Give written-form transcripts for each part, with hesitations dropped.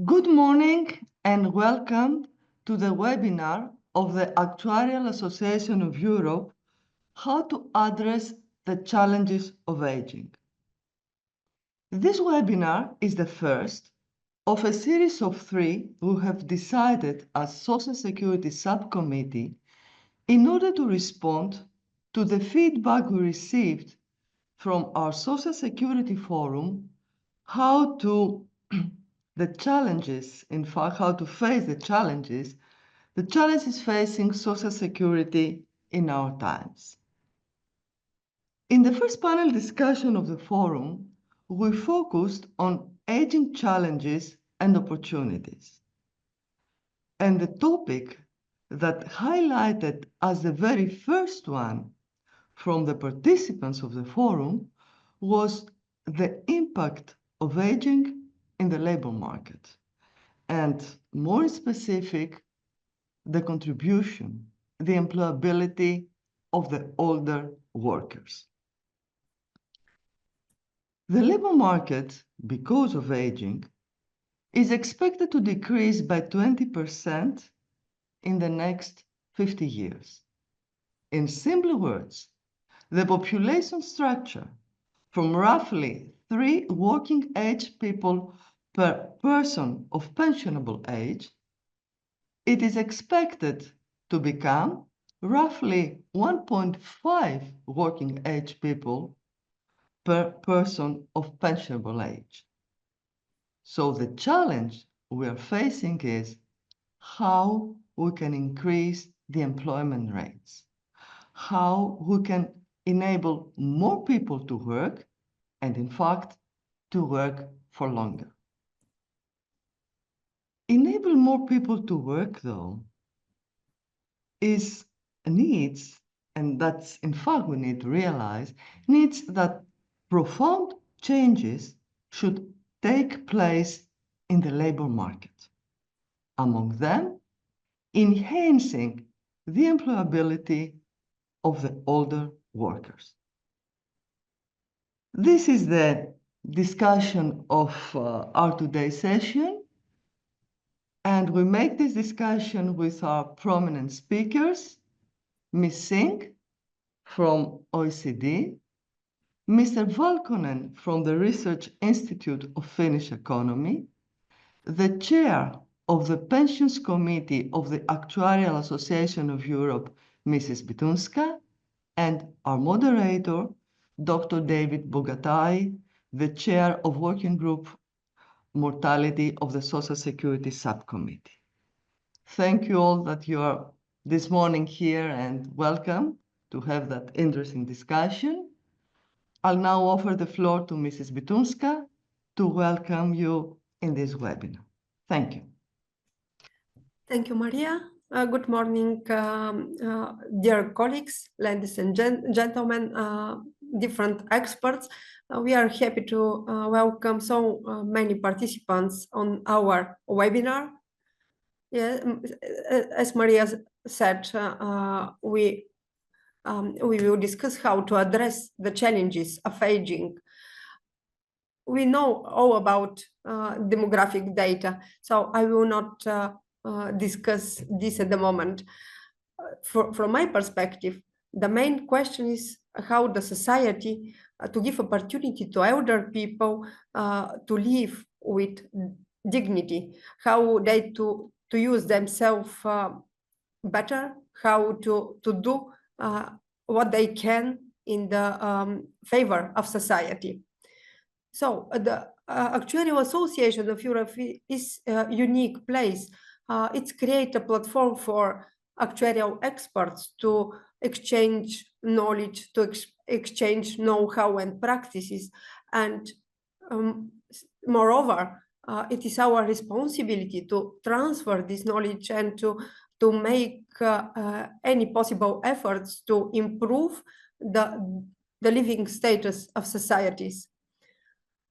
Good morning and welcome to the webinar of the Actuarial Association of Europe, How to Address the Challenges of Aging. This webinar is the first of a series of 3 we have decided as Social Security Subcommittee in order to respond to the feedback we received from our Social Security Forum, how to the challenges, in fact, how to face the challenges facing Social Security in our times. In the first panel discussion of the forum, we focused on aging challenges and opportunities. And the topic that highlighted as the very first one from the participants of the forum was the impact of aging in the labor market, and more specific, the contribution, the employability of the older workers. The labor market, because of aging, is expected to decrease by 20% in the next 50 years. In simple words, the population structure from roughly 3 working age people per person of pensionable age, it is expected to become roughly 1.5 working age people per person of pensionable age. So the challenge we are facing is how we can increase the employment rates, how we can enable more people to work, and in fact, to work for longer. Enable more people to work, though, needs, and that's in fact we need to realize, needs that profound changes should take place in the labor market. Among them, enhancing the employability of the older workers. This is the discussion of our today's session, and we make this discussion with our prominent speakers, Ms. Singh from OECD, Mr. Valkonen from the Research Institute of Finnish Economy, the chair of the Pensions Committee of the Actuarial Association of Europe, Mrs. Bitunska, and our moderator, Dr. David Bogataj, the chair of Working Group Mortality of the Social Security Subcommittee. Thank you all that you are this morning here, and welcome to have that interesting discussion. I'll now offer the floor to Mrs. Bitunska to welcome you in this webinar. Thank you. Thank you, Maria. Good morning, dear colleagues, ladies and gentlemen, different experts. We are happy to welcome so many participants on our webinar. Yeah, as Maria said, we will discuss how to address the challenges of aging. We know all about demographic data, so I will not discuss this at the moment. From my perspective, the main question is how the society to give opportunity to elder people to live with dignity, how they to use themselves better, how to do what they can in the favor of society. So the Actuarial Association of Europe is a unique place. It's create a platform for actuarial experts to exchange knowledge, to exchange know-how and practices. And moreover, it is our responsibility to transfer this knowledge and to make any possible efforts to improve the living status of societies.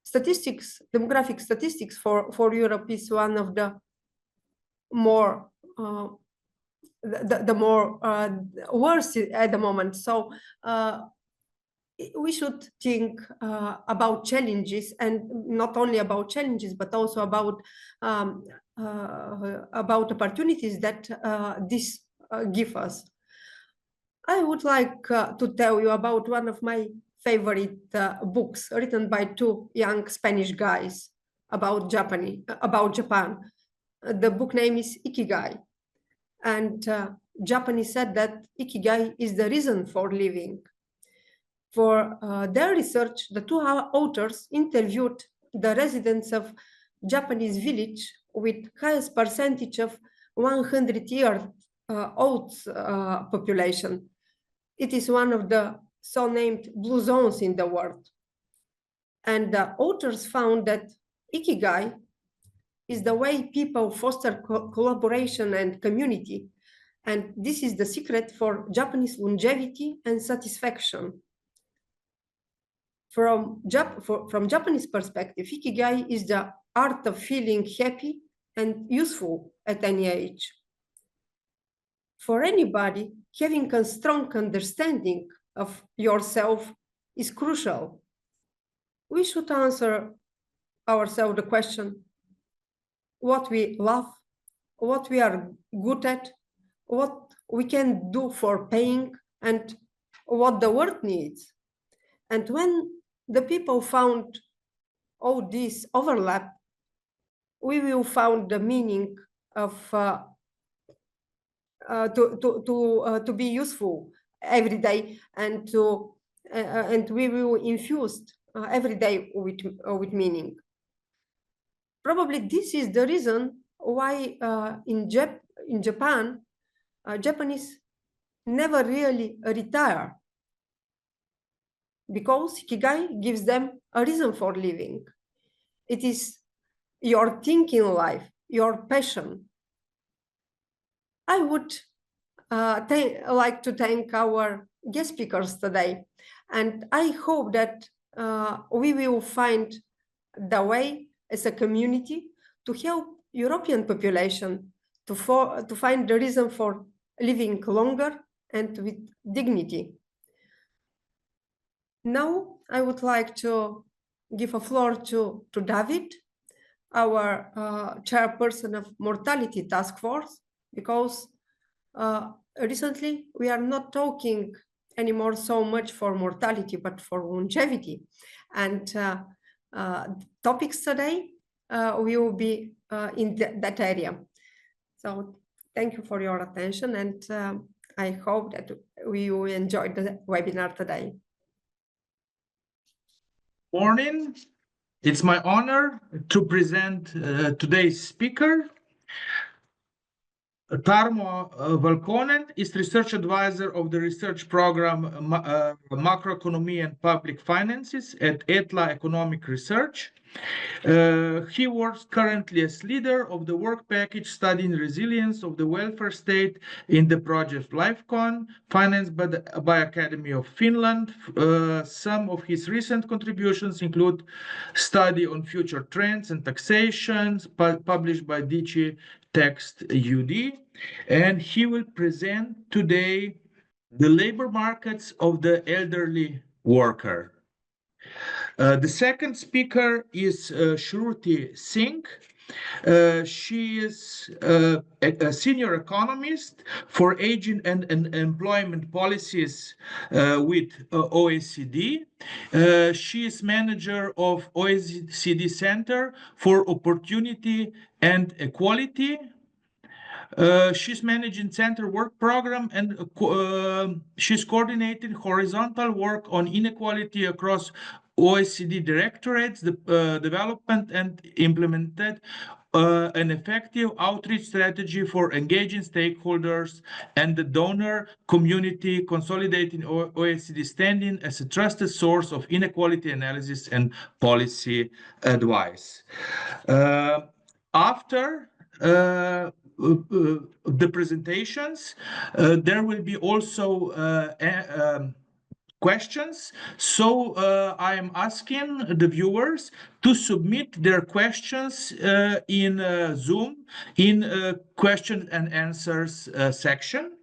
Statistics, demographic statistics for Europe is one of the more worse at the moment. So we should think about challenges, and not only about challenges, but also about opportunities that this give us. I would like to tell you about one of my favorite books written by two young Spanish guys about Japan. The book name is Ikigai, and Japanese said that Ikigai is the reason for living. For their research, the two authors interviewed the residents of Japanese village with highest percentage of 100-year-old population. It is one of the so-named blue zones in the world. And the authors found that Ikigai is the way people foster collaboration and community. And this is the secret for Japanese longevity and satisfaction. From Japanese perspective, Ikigai is the art of feeling happy and useful at any age. For anybody, having a strong understanding of yourself is crucial. We should answer ourselves the question, what we love, what we are good at, what we can do for paying, and what the world needs. And when the people found all this overlap, we will find the meaning of to be useful every day, and we will infuse every day with meaning. Probably this is the reason why in Japan, Japanese never really retire, because Ikigai gives them a reason for living. It is your thinking life, your passion. I would like to thank our guest speakers today, and I hope that we will find the way as a community to help European population to find the reason for living longer and with dignity. Now, I would like to give a floor to David, our chairperson of Mortality Task Force, because recently we are not talking anymore so much for mortality, but for longevity. And topics today will be in that area. So thank you for your attention, and I hope that we will enjoy the webinar today. Morning. It's my honor to present today's speaker. Tarmo Valkonen is research advisor of the research program Macroeconomy and Public Finances at ETLA Economic Research. He works currently as leader of the work package studying resilience of the welfare state in the project LifeCon, financed by Academy of Finland. Some of his recent contributions include study on future trends and taxations, published by Digi Text UD, and he will present today the labor markets of the elderly worker. The second speaker is Shruti Singh. She is a senior economist for aging and employment policies with OECD. She is manager of OECD Center for Opportunity and Equality. She's managing center work program, and she's coordinating horizontal work on inequality across OECD directorates, the development and implemented an effective outreach strategy for engaging stakeholders and the donor community, consolidating OECD standing as a trusted source of inequality analysis and policy advice. After the presentations, there will be also questions. So I am asking the viewers to submit their questions in Zoom in question and answers section.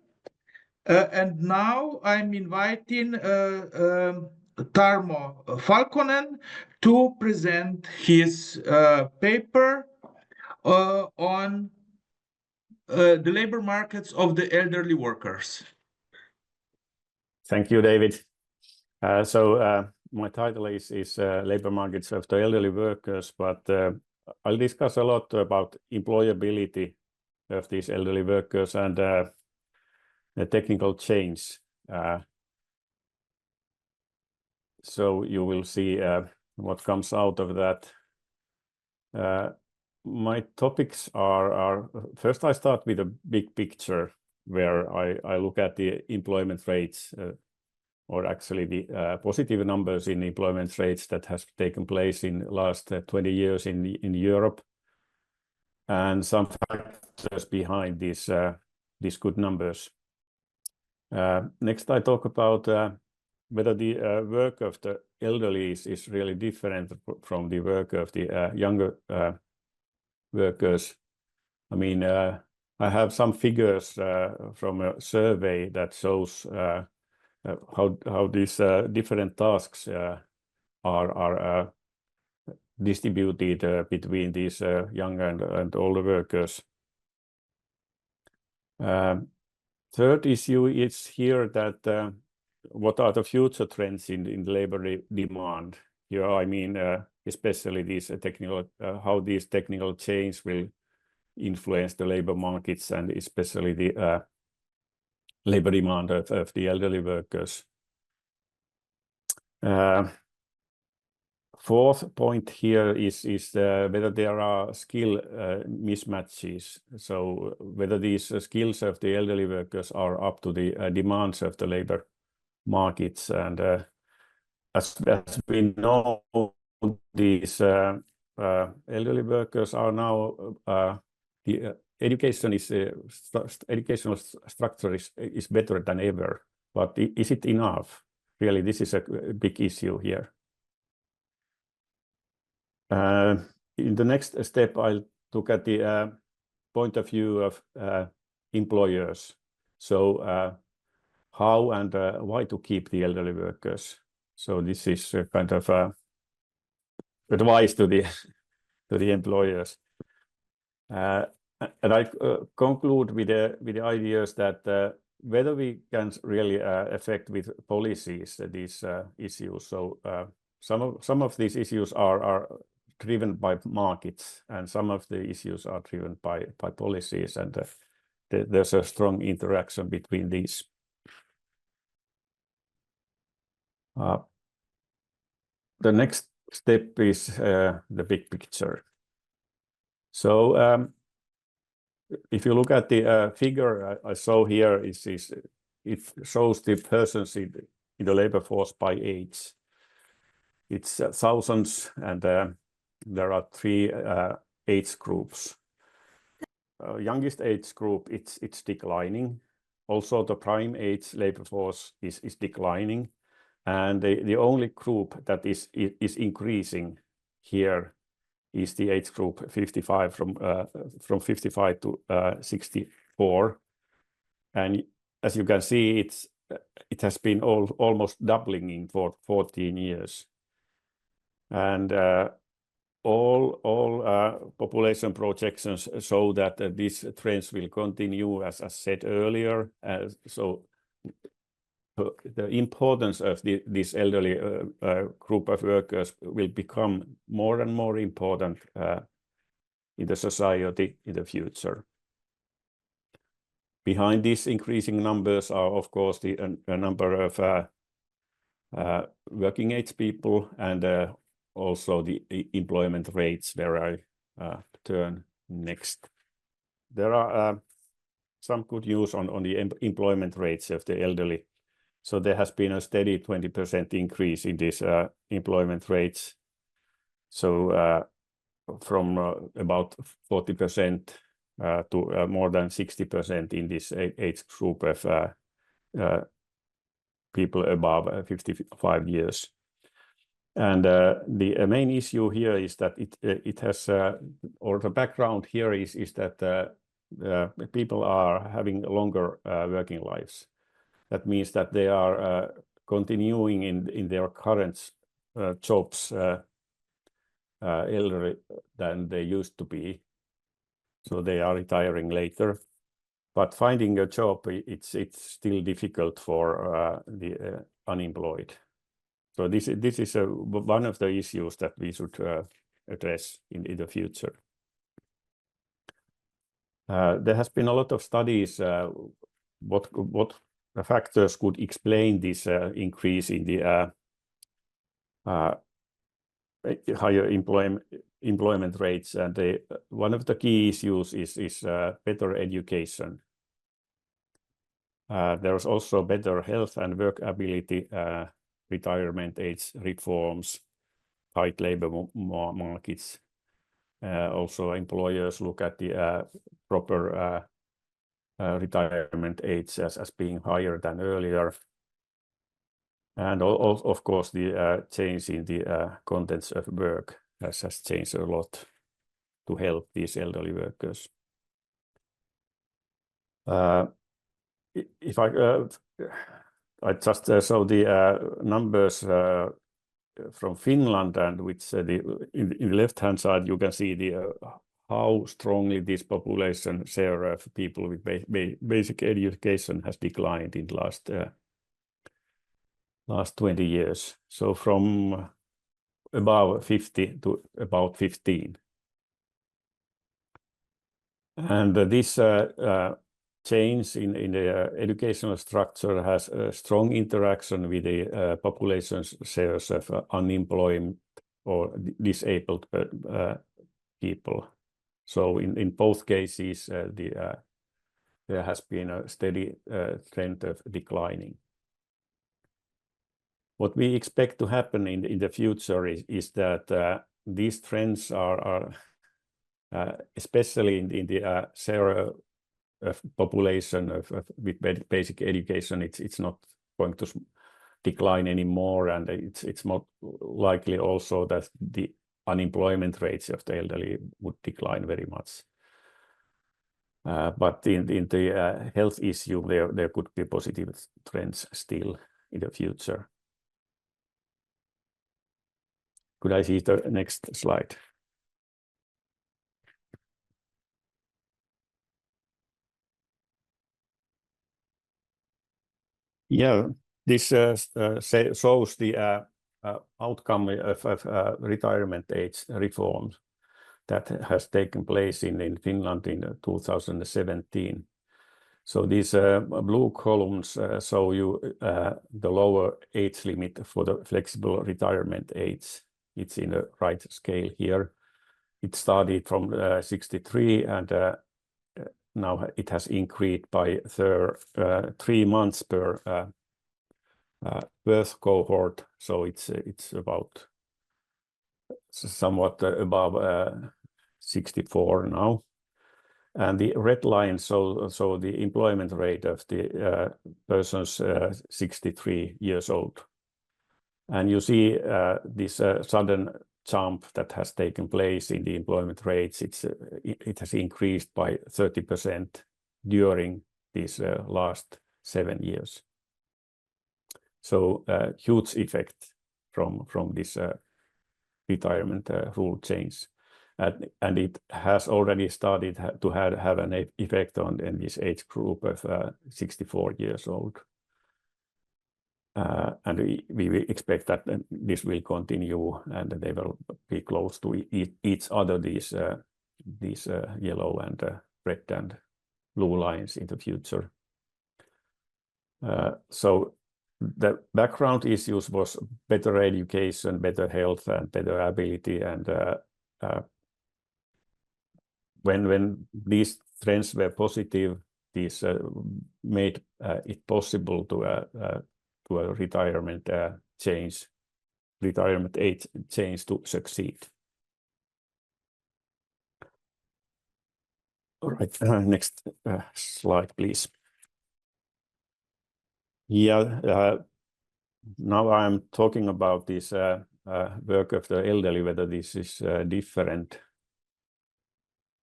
And now I'm inviting Tarmo Valkonen to present his paper on the labor markets of the elderly workers. Thank you, David. My title is Labor Markets of the Elderly Workers, but I'll discuss a lot about employability of these elderly workers and the technical change. So you will see what comes out of that. My topics are first I start with a big picture where I look at the employment rates or actually the positive numbers in employment rates that has taken place in the last 20 years in Europe, and some factors behind these good numbers. Next, I talk about whether the work of the elderly is really different from the work of the younger workers. I mean, I have some figures from a survey that shows how these different tasks are distributed between these young and older workers. Third issue is here that what are the future trends in the labor demand? Here, I mean, especially these how these technical change will influence the labor markets and especially the labor demand of the elderly workers. Fourth point here is whether there are skill mismatches. So whether these skills of the elderly workers are up to the demands of the labor markets. And as we know, these elderly workers are now the educational structure is better than ever. But is it enough? Really, this is a big issue here. In the next step, I'll look at the point of view of employers. So how and why to keep the elderly workers. So this is kind of advice to the employers. And I conclude with the ideas that whether we can really affect with policies these issues. So some of these issues are driven by markets, and some of the issues are driven by policies, and there's a strong interaction between these. The next step is the big picture. So if you look at the figure I saw here, it shows the persons in the labor force by age. It's thousands, and there are three age groups. Youngest age group, it's declining. Also, the prime age labor force is declining. And the only group that is increasing here is the age group 55 from 55 to 64. And as you can see, it has been almost doubling for 14 years. And all population projections show that these trends will continue, as I said earlier. So the importance of this elderly group of workers will become more and more important in the society in the future. Behind these increasing numbers are, of course, a number of working age people and also the employment rates, where I turn next. There are some good news on the employment rates of the elderly. So there has been a steady 20% increase in these employment rates. So from about 40% to more than 60% in this age group of people above 55 years. And the main issue here is that it has, or the background here is that people are having longer working lives. That means that they are continuing in their current jobs elder than they used to be, so they are retiring later. But finding a job, it's still difficult for the unemployed. So this is one of the issues that we should address in the future. There has been a lot of studies what factors could explain this increase in the higher employment rates, and one of the key issues is better education. There's also better health and workability, retirement age reforms, tight labor markets. Also, employers look at the proper retirement age as being higher than earlier. And of course, the change in the contents of work has changed a lot to help these elderly workers. If I just show the numbers from Finland, and which in the left-hand side you can see the how strongly this population share of people with basic education has declined in the last 20 years. So from above 50 to about 15. And this change in the educational structure has a strong interaction with the population's shares of unemployed or disabled people. So in both cases, there has been a steady trend of declining. What we expect to happen in the future is that these trends are especially in the share of population with basic education, it's not going to decline anymore, and it's more likely also that the unemployment rates of the elderly would decline very much. But in the health issue, there could be positive trends still in the future. Could I see the next slide? Yeah, this shows the outcome of retirement age reform that has taken place in Finland in 2017. So these blue columns show you the lower age limit for the flexible retirement age. It's in the right scale here. It started from 63, and now it has increased by 3 months per birth cohort. So it's about somewhat above 64 now. And the red line so the employment rate of the persons 63 years old. And you see this sudden jump that has taken place in the employment rates. It has increased by 30% during these last 7 years. So huge effect from this retirement rule change. And it has already started to have an effect on this age group of 64 years old. And we expect that this will continue, and they will be close to each other, these yellow and red and blue lines in the future. So the background issues was better education, better health, and better ability. And when these trends were positive, these made it possible to a retirement age change to succeed. All right, next slide, please. Yeah, now I'm talking about this work of the elderly, whether this is different.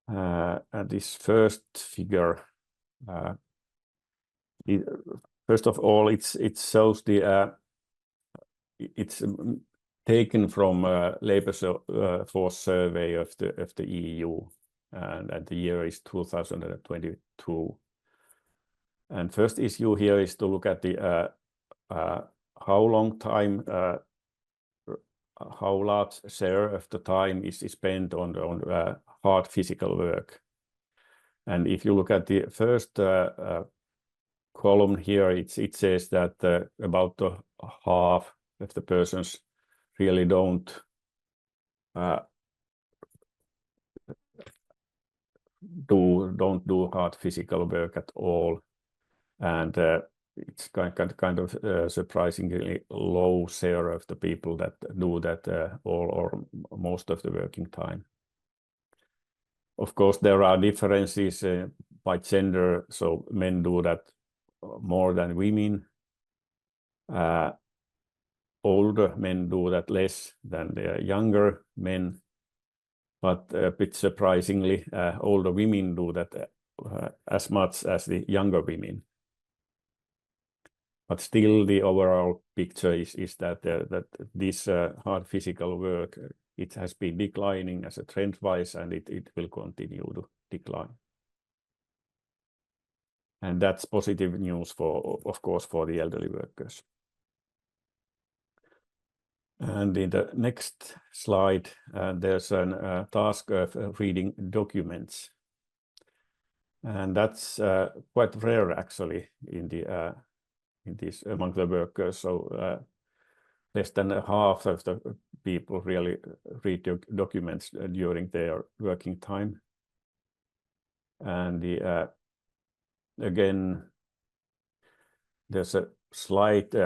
And this first figure, first of all, it shows the it's taken from labor force survey of the EU, and the year is 2022. And first issue here is to look at the how long time, how large share of the time is spent on hard physical work. And if you look at the first column here, it says that about half of the persons really don't do hard physical work at all, and it's kind of surprisingly low share of the people that do that all or most of the working time. Of course, there are differences by gender, so men do that more than women. Older men do that less than the younger men, but a bit surprisingly, older women do that as much as the younger women. But still, the overall picture is that this hard physical work, it has been declining as a trend-wise, and it will continue to decline. And that's positive news for, of course, for the elderly workers. And in the next slide, there's a task of reading documents, and that's quite rare actually in this among the workers. So less than half of the people really read documents during their working time. And again, there's a slightly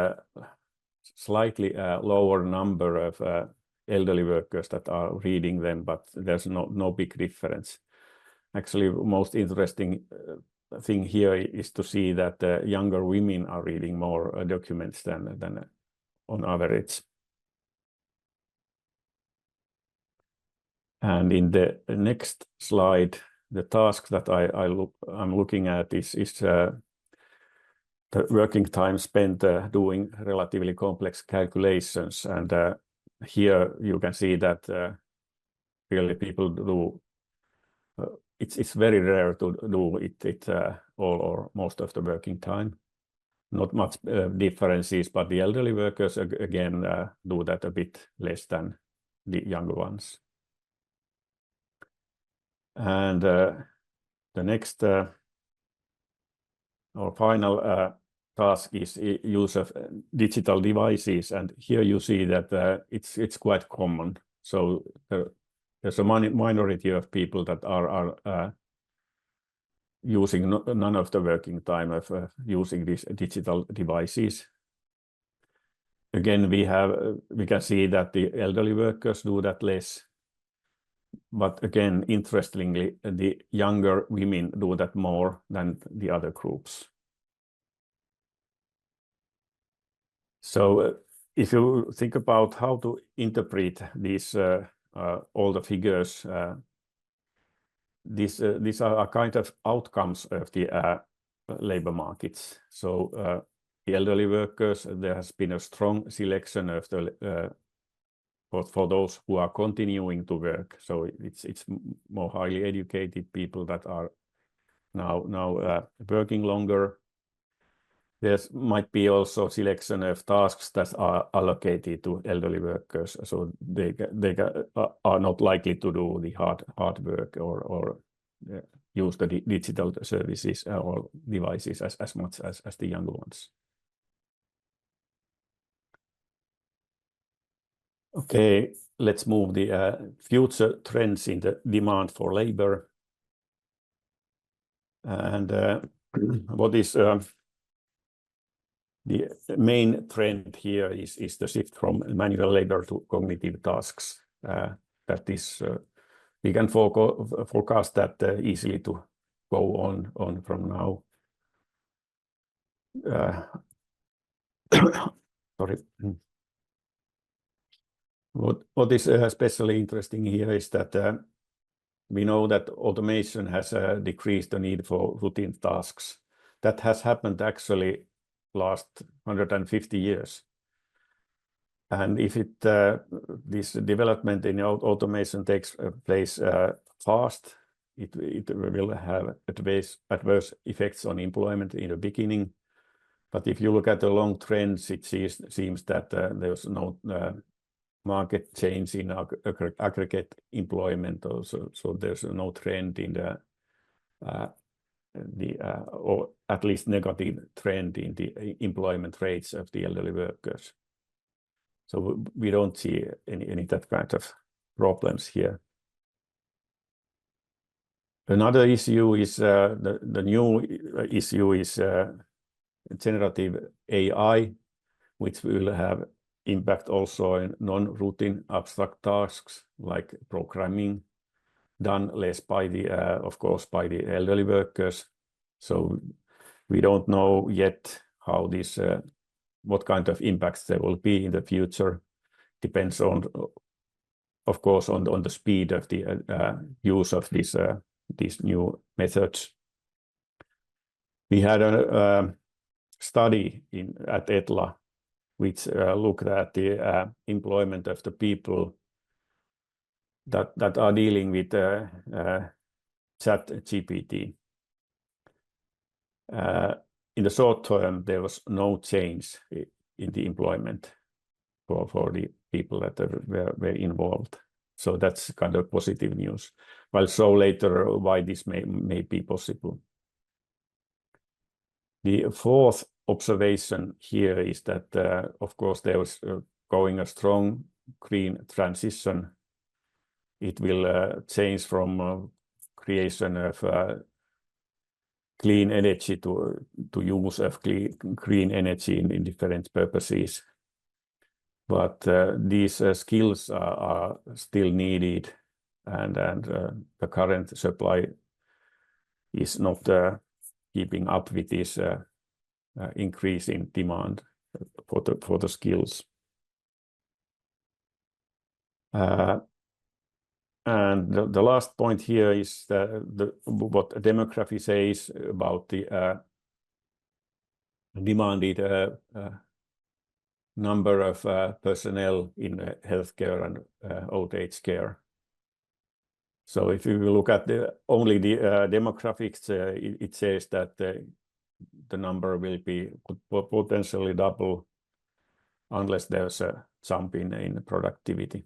lower number of elderly workers that are reading them, but there's no big difference. Actually, most interesting thing here is to see that younger women are reading more documents than on average. And in the next slide, the task that I'm looking at is the working time spent doing relatively complex calculations. And here you can see that really people do, it's very rare to do it all or most of the working time. Not much differences, but the elderly workers again do that a bit less than the younger ones. And the next or final task is use of digital devices, and here you see that it's quite common. So there's a minority of people that are using none of the working time of using these digital devices. Again, we can see that the elderly workers do that less. But again, interestingly, the younger women do that more than the other groups. So if you think about how to interpret these all the figures, these are kind of outcomes of the labor markets. So the elderly workers, there has been a strong selection of the for those who are continuing to work. So it's more highly educated people that are now working longer. There might be also selection of tasks that are allocated to elderly workers, so they are not likely to do the hard work or use the digital services or devices as much as the younger ones. Okay, let's move the future trends in the demand for labor. And what is the main trend here is the shift from manual labor to cognitive tasks. That is, we can forecast that easily to go on from now. Sorry. What is especially interesting here is that we know that automation has decreased the need for routine tasks. That has happened actually last 150 years. And if this development in automation takes place fast, it will have adverse effects on employment in the beginning. But if you look at the long trends, it seems that there's no market change in aggregate employment also. So there's no trend in or at least negative trend in the employment rates of the elderly workers. So we don't see any that kind of problems here. Another issue is the new issue is generative AI, which will have impact also in non-routine abstract tasks like programming, done less by the, of course, by the elderly workers. So we don't know yet how this, what kind of impacts there will be in the future. Depends on, of course, on the speed of the use of these new methods. We had a study at ETLA, which looked at the employment of the people that are dealing with ChatGPT. In the short term, there was no change in the employment for the people that were involved. So that's kind of positive news. I'll show later why this may be possible. The fourth observation here is that, of course, there was going a strong green transition. It will change from creation of clean energy to use of green energy in different purposes. But these skills are still needed, and the current supply is not keeping up with this increase in demand for the skills. And the last point here is what demography says about the demanded number of personnel in healthcare and old age care. So if you look at only the demographics, it says that the number will be potentially double unless there's a jump in productivity.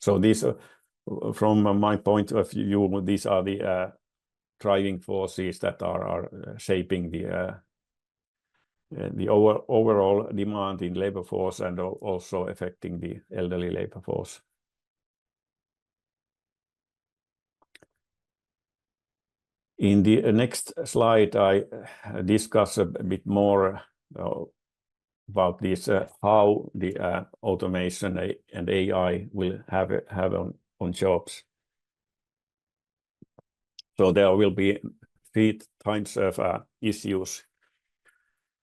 So these, from my point of view, these are the driving forces that are shaping the overall demand in labor force and also affecting the elderly labor force. In the next slide, I discuss a bit more about this, how the automation and AI will have on jobs. So there will be 3 kinds of issues: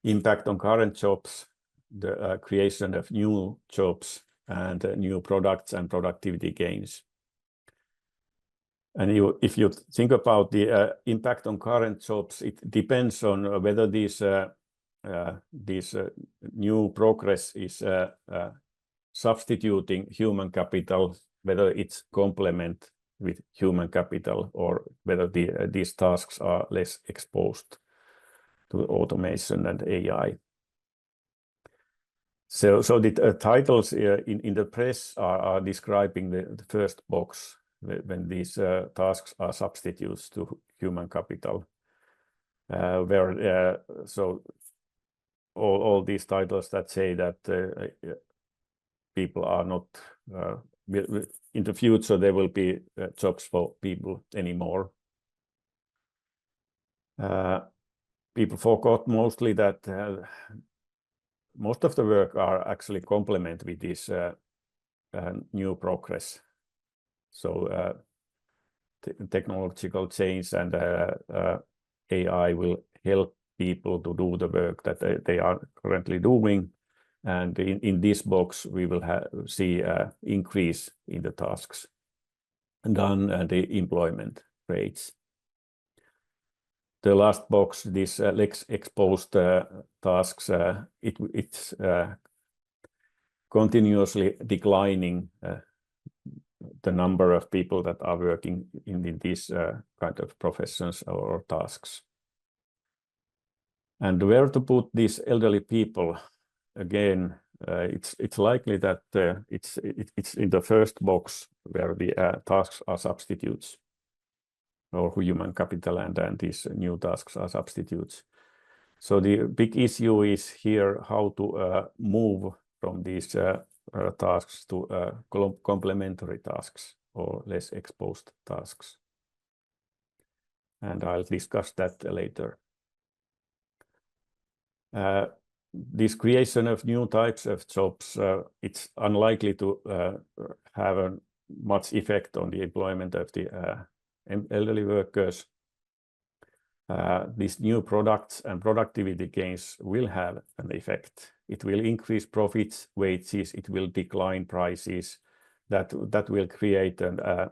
impact on current jobs, the creation of new jobs, and new products and productivity gains. And if you think about the impact on current jobs, it depends on whether this new progress is substituting human capital, whether it's complement with human capital, or whether these tasks are less exposed to automation and AI. So the titles in the press are describing the first box, when these tasks are substitutes to human capital, where so all these titles that say that people are not in the future there will be jobs for people anymore. People forgot mostly that most of the work are actually complement with this new progress. So technological change and AI will help people to do the work that they are currently doing. And in this box, we will see an increase in the tasks done and the employment rates. The last box, this less exposed tasks, it's continuously declining the number of people that are working in these kind of professions or tasks. And where to put these elderly people? Again, it's likely that it's in the first box where the tasks are substitutes, or human capital, and these new tasks are substitutes. So the big issue is here how to move from these tasks to complementary tasks or less exposed tasks. And I'll discuss that later. This creation of new types of jobs, it's unlikely to have a much effect on the employment of the elderly workers. These new products and productivity gains will have an effect. It will increase profits, wages, it will decline prices. That will create a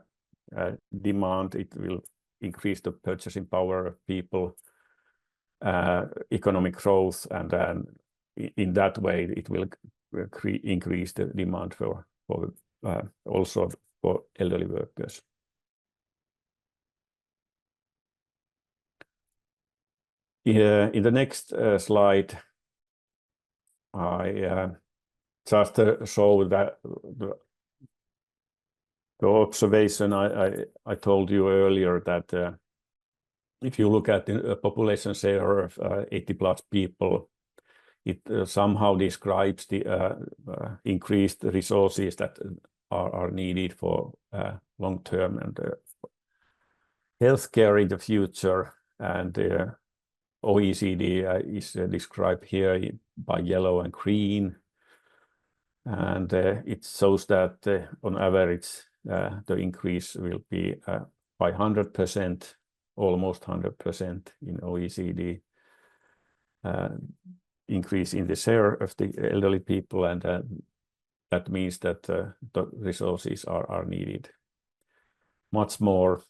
demand, it will increase the purchasing power of people, economic growth, and in that way it will increase the demand for also for elderly workers. In the next slide, I just show that the observation I told you earlier, that if you look at the population share of 80+ people, it somehow describes the increased resources that are needed for long-term and healthcare in the future. And OECD is described here by yellow and green, and it shows that on average the increase will be by 100%, almost 100% in OECD, increase in the share of the elderly people, and that means that the resources are needed much more.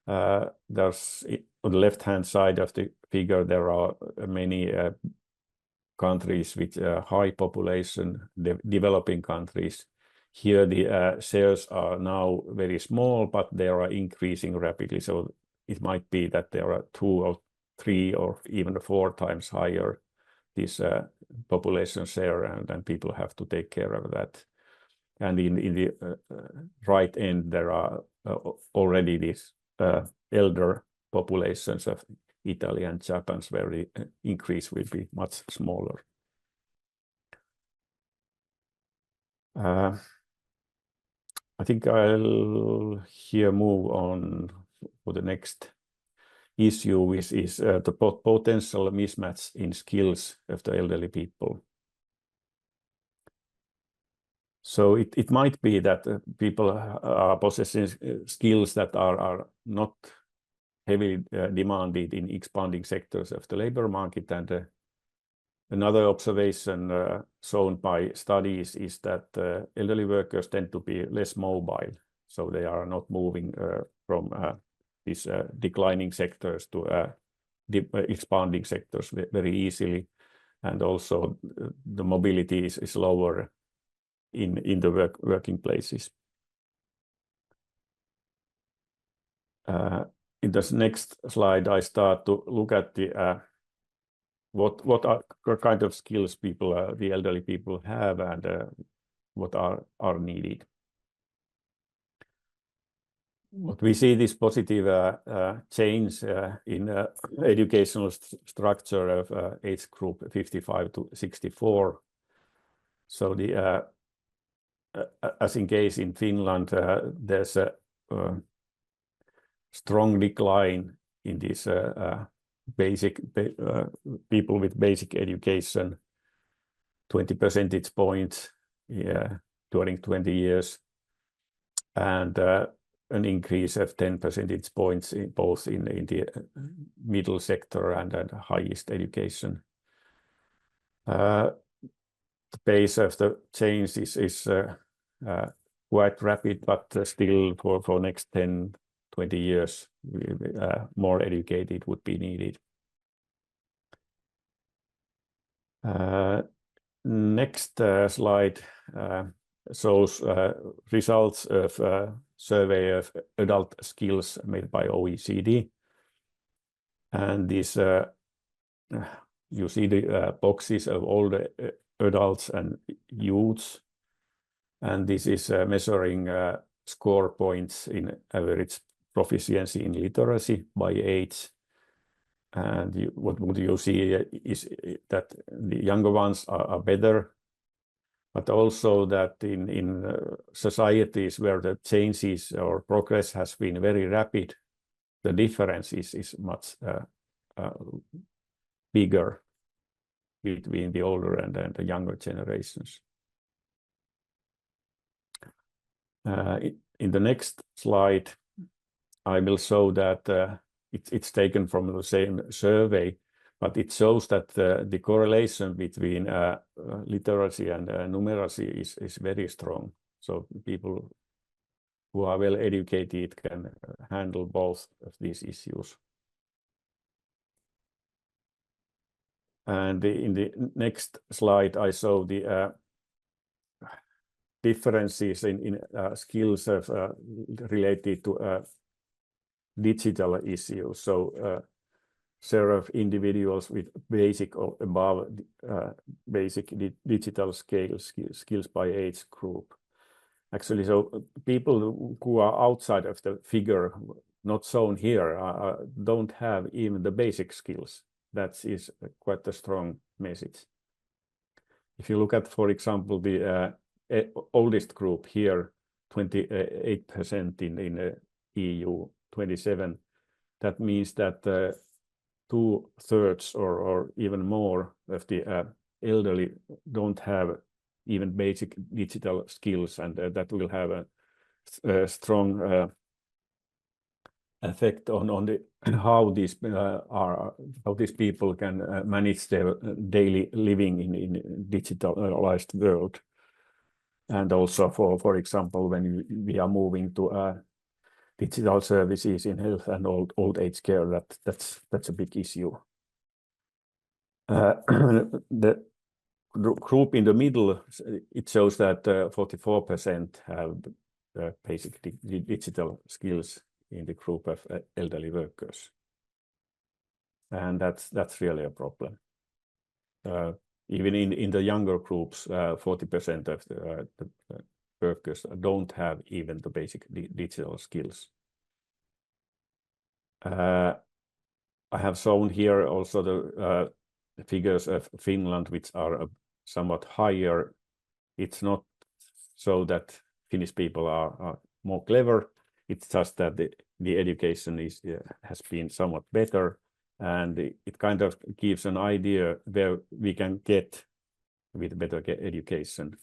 There's on the left-hand side of the figure, there are many countries with high population, developing countries. Here the shares are now very small, but they are increasing rapidly. So it might be that there are 2 or 3 or even 4 times higher this population share, and then people have to take care of that. And in the right end, there are already these elder populations of Italy and Japan, where the increase will be much smaller. I think I'll here move on for the next issue, which is the potential mismatch in skills of the elderly people. So it might be that people are possessing skills that are not heavily demanded in expanding sectors of the labor market. And another observation shown by studies is that elderly workers tend to be less mobile. So they are not moving from these declining sectors to expanding sectors very easily. And also the mobility is lower in the working places. In this next slide, I start to look at the what are kind of skills people, the elderly people have, and what are needed. What we see this positive change in educational structure of age group 55 to 64. So the as in case in Finland, there's a strong decline in this basic people with basic education, 20 percentage points during 20 years, and an increase of 10 percentage points in both in the middle sector and highest education. The pace of the change is quite rapid, but still for next 10-20 years, more educated would be needed. next slide shows results of survey of adult skills made by OECD. And this, you see the boxes of all the adults and youths. And this is measuring score points in average proficiency in literacy by age. And what you see is that the younger ones are better, but also that in societies where the changes or progress has been very rapid, the difference is much bigger between the older and the younger generations. In the next slide, I will show that it's taken from the same survey, but it shows that the correlation between literacy and numeracy is very strong. So people who are well educated can handle both of these issues. And in the next slide, I show the differences in skills of, related to digital issues. So share of individuals with basic or above basic digital skills by age group. Actually, so people who are outside of the figure not shown here don't have even the basic skills. That is quite a strong message. If you look at, for example, the oldest group here, 28% in EU, 27, that means that 2/3 or even more of the elderly don't have even basic digital skills, and that will have a strong effect on the how these people can manage their daily living in digitalized world, and also for example when we are moving to digital services in health and old age care, that's a big issue. The group in the middle, it shows that 44% have basic digital skills in the group of elderly workers, and that's really a problem. Even in the younger groups, 40% of the workers don't have even the basic digital skills. I have shown here also the figures of Finland, which are somewhat higher. It's not so that Finnish people are more clever. It's just that the education has been somewhat better, and it kind of gives an idea where we can get with better education.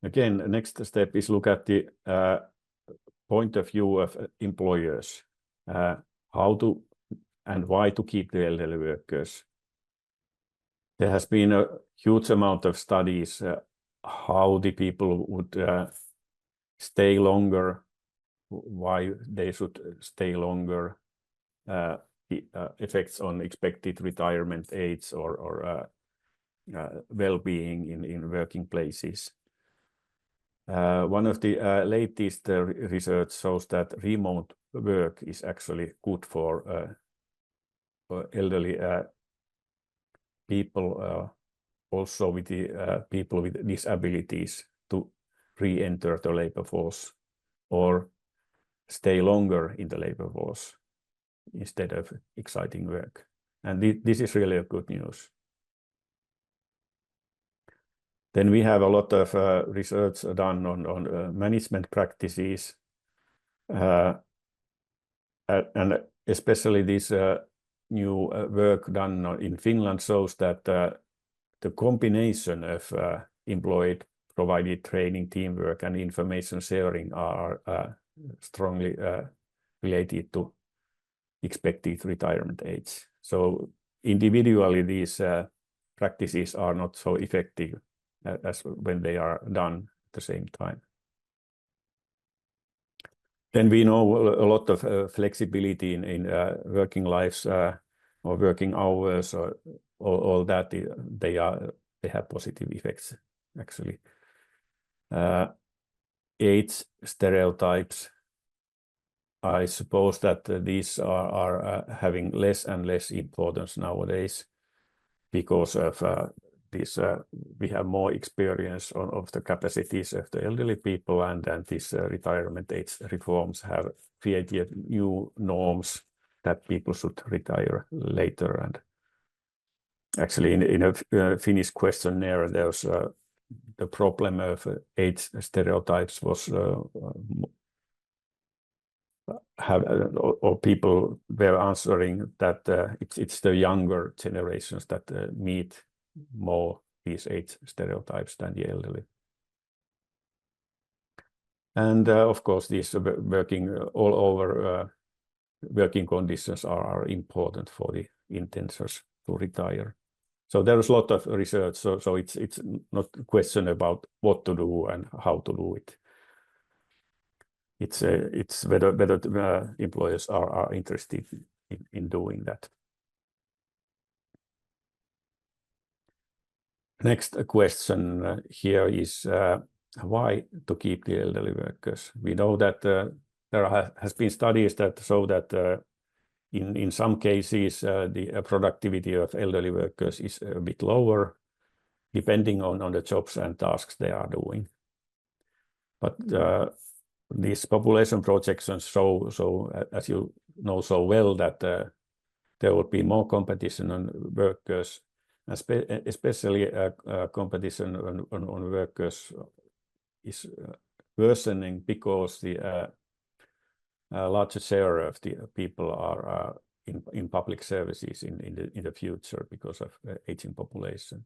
Again, next step is look at the point of view of employers, how to and why to keep the elderly workers. There has been a huge amount of studies how the people would stay longer, why they should stay longer, the effects on expected retirement age or well-being in working places. One of the latest research shows that remote work is actually good for elderly people, also with the people with disabilities, to re-enter the labor force or stay longer in the labor force instead of exciting work. And this is really a good news. Then we have a lot of research done on management practices, and especially this new work done in Finland shows that the combination of employed provided training, teamwork, and information sharing are strongly related to expected retirement age. So individually, these practices are not so effective as when they are done at the same time. Then we know a lot of flexibility in working lives or working hours, or all that, they have positive effects actually. Age stereotypes. I suppose that these are having less and less importance nowadays because of this. We have more experience of the capacities of the elderly people, and then these retirement age reforms have created new norms that people should retire later. And actually, in a Finnish questionnaire, there's the problem of age stereotypes was or people were answering that it's the younger generations that meet more these age stereotypes than the elderly. And of course, these working all over working conditions are important for the intenders to retire. So there is a lot of research. So it's not a question about what to do and how to do it. It's whether employers are interested in doing that. Next question here is why to keep the elderly workers. We know that there has been studies that show that in some cases the productivity of elderly workers is a bit lower, depending on the jobs and tasks they are doing. But these population projections show, as you know so well, that there will be more competition on workers, especially competition on workers is worsening because the larger share of the people are in public services in the future because of aging population.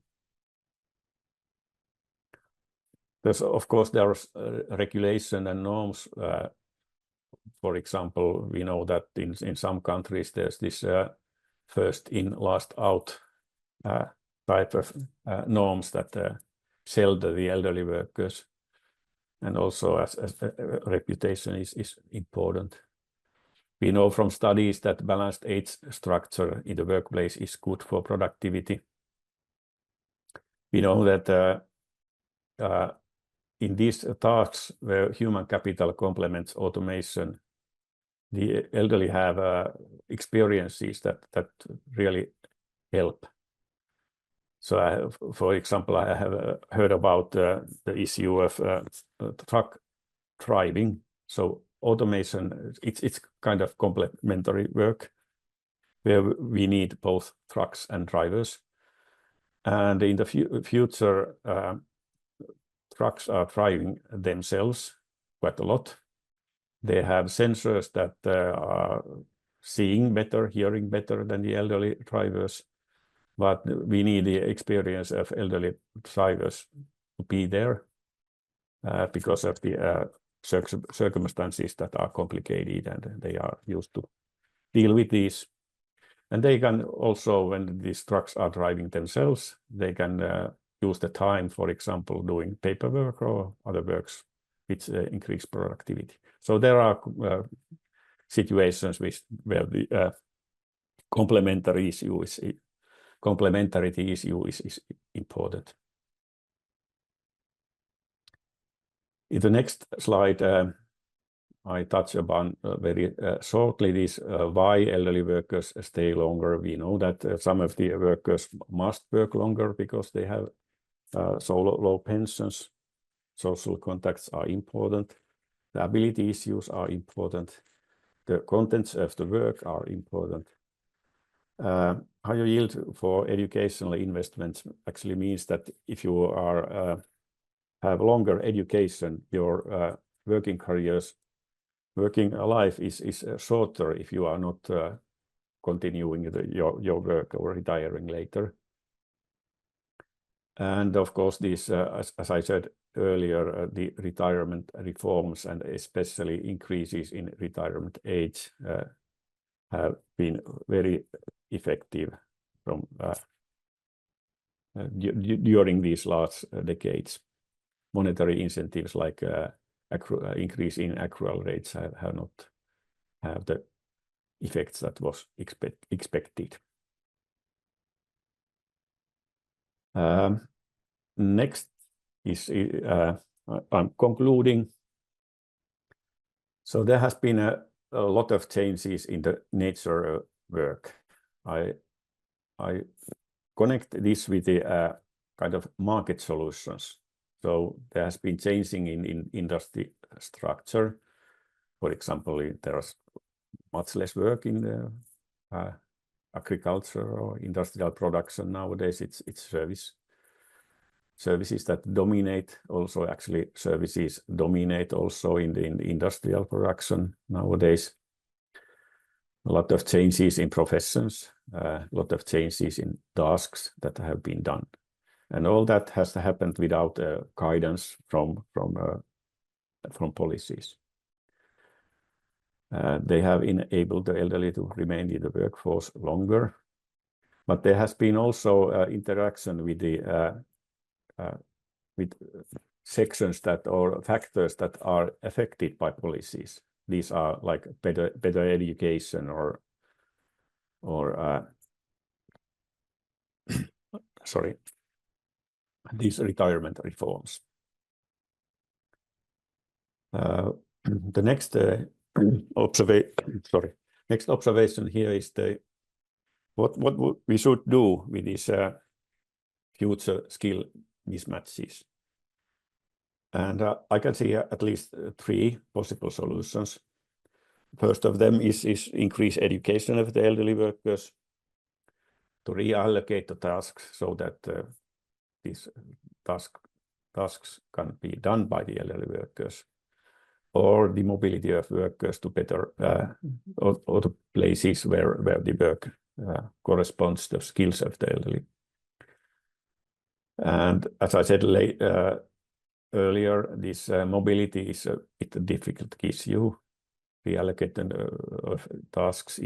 There's, of course, there's regulation and norms. For example, we know that in some countries there's this first in, last out type of norms that shelter the elderly workers, and also as reputation is important. We know from studies that balanced age structure in the workplace is good for productivity. We know that in these tasks where human capital complements automation, the elderly have experiences that really help. So, for example, I have heard about the issue of truck driving. So automation, it's kind of complementary work where we need both trucks and drivers. And in the future, trucks are driving themselves quite a lot. They have sensors that are seeing better, hearing better than the elderly drivers. But we need the experience of elderly drivers to be there because of the circumstances that are complicated, and they are used to deal with these. And they can also, when these trucks are driving themselves, they can use the time, for example, doing paperwork or other works which increase productivity. So there are situations where the complementarity issue is important. In the next slide, I touch upon very shortly this why elderly workers stay longer. We know that some of the workers must work longer because they have so low pensions. Social contacts are important. The ability issues are important. The contents of the work are important. Higher yield for educational investments actually means that if you are have longer education, your working life is shorter if you are not continuing your work or retiring later. And of course, these, as I said earlier, the retirement reforms and especially increases in retirement age have been very effective from during these last decades. Monetary incentives like increase in accrual rates have not have the effects that was expected. Next is I'm concluding. So there has been a lot of changes in the nature of work. I connect this with the kind of market solutions. So there has been changing in industry structure. For example, there's much less work in the agriculture or industrial production nowadays. It's services that dominate. Also, actually, services dominate also in the industrial production nowadays. A lot of changes in professions, a lot of changes in tasks that have been done, and all that has happened without guidance from policies. They have enabled the elderly to remain in the workforce longer, but there has been also interaction with the with sections that or factors that are affected by policies. These are like better education or sorry, these retirement reforms. The next next observation here is what we should do with these future skill mismatches. And I can see at least 3 possible solutions. First of them is increase education of the elderly workers, to reallocate the tasks so that these tasks can be done by the elderly workers, or the mobility of workers to better or to places where the work corresponds to the skills of the elderly. And as I said earlier, this mobility is a bit difficult issue. Reallocating of tasks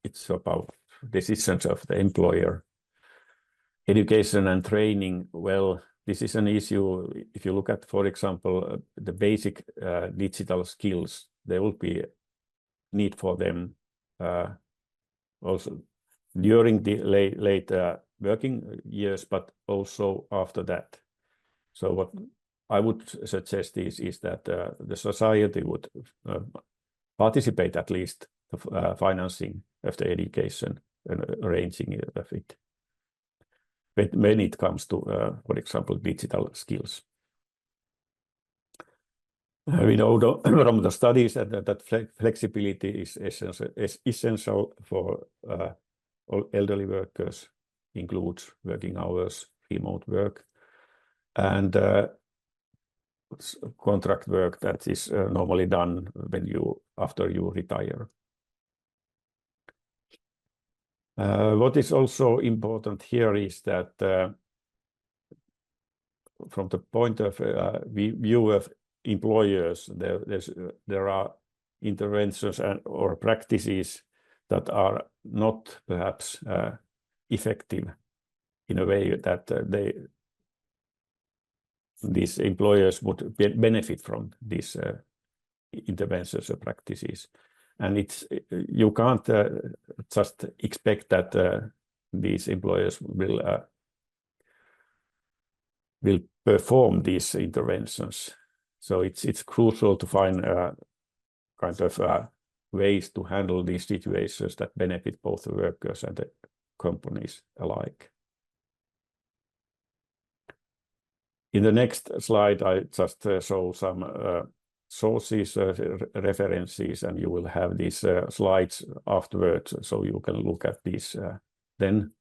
it's about decisions of the employer. Education and training, well, this is an issue. If you look at, for example, the basic digital skills, there will be need for them also during the late working years, but also after that. So what I would suggest is that the society would participate at least the financing of the education and arranging of it when it comes to, for example, digital skills. We know from the studies that flexibility is essential for elderly workers, includes working hours, remote work, and contract work that is normally done after you retire. What is also important here is that from the point of view of employers, there are interventions or practices that are not perhaps effective in a way that these employers would benefit from these interventions or practices. And you can't just expect that these employers will perform these interventions. So it's crucial to find kind of ways to handle these situations that benefit both the workers and the companies alike. In the next slide, I just show some sources, references, and you will have these slides afterwards, so you can look at these then.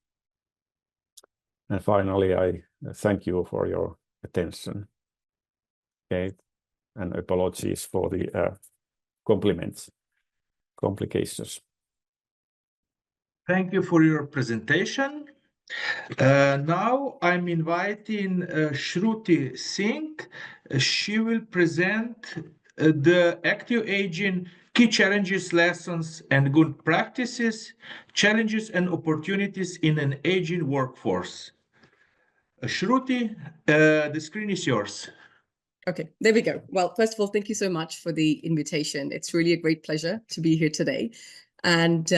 And finally, I thank you for your attention. Okay, and apologies for the complications. Thank you for your presentation. Now I'm inviting Shruti Singh. She will present the active aging key challenges, lessons, and good practices, challenges and opportunities in an aging workforce. Shruti, the screen is yours. Okay, there we go. Well, first of all, thank you so much for the invitation. It's really a great pleasure to be here today. and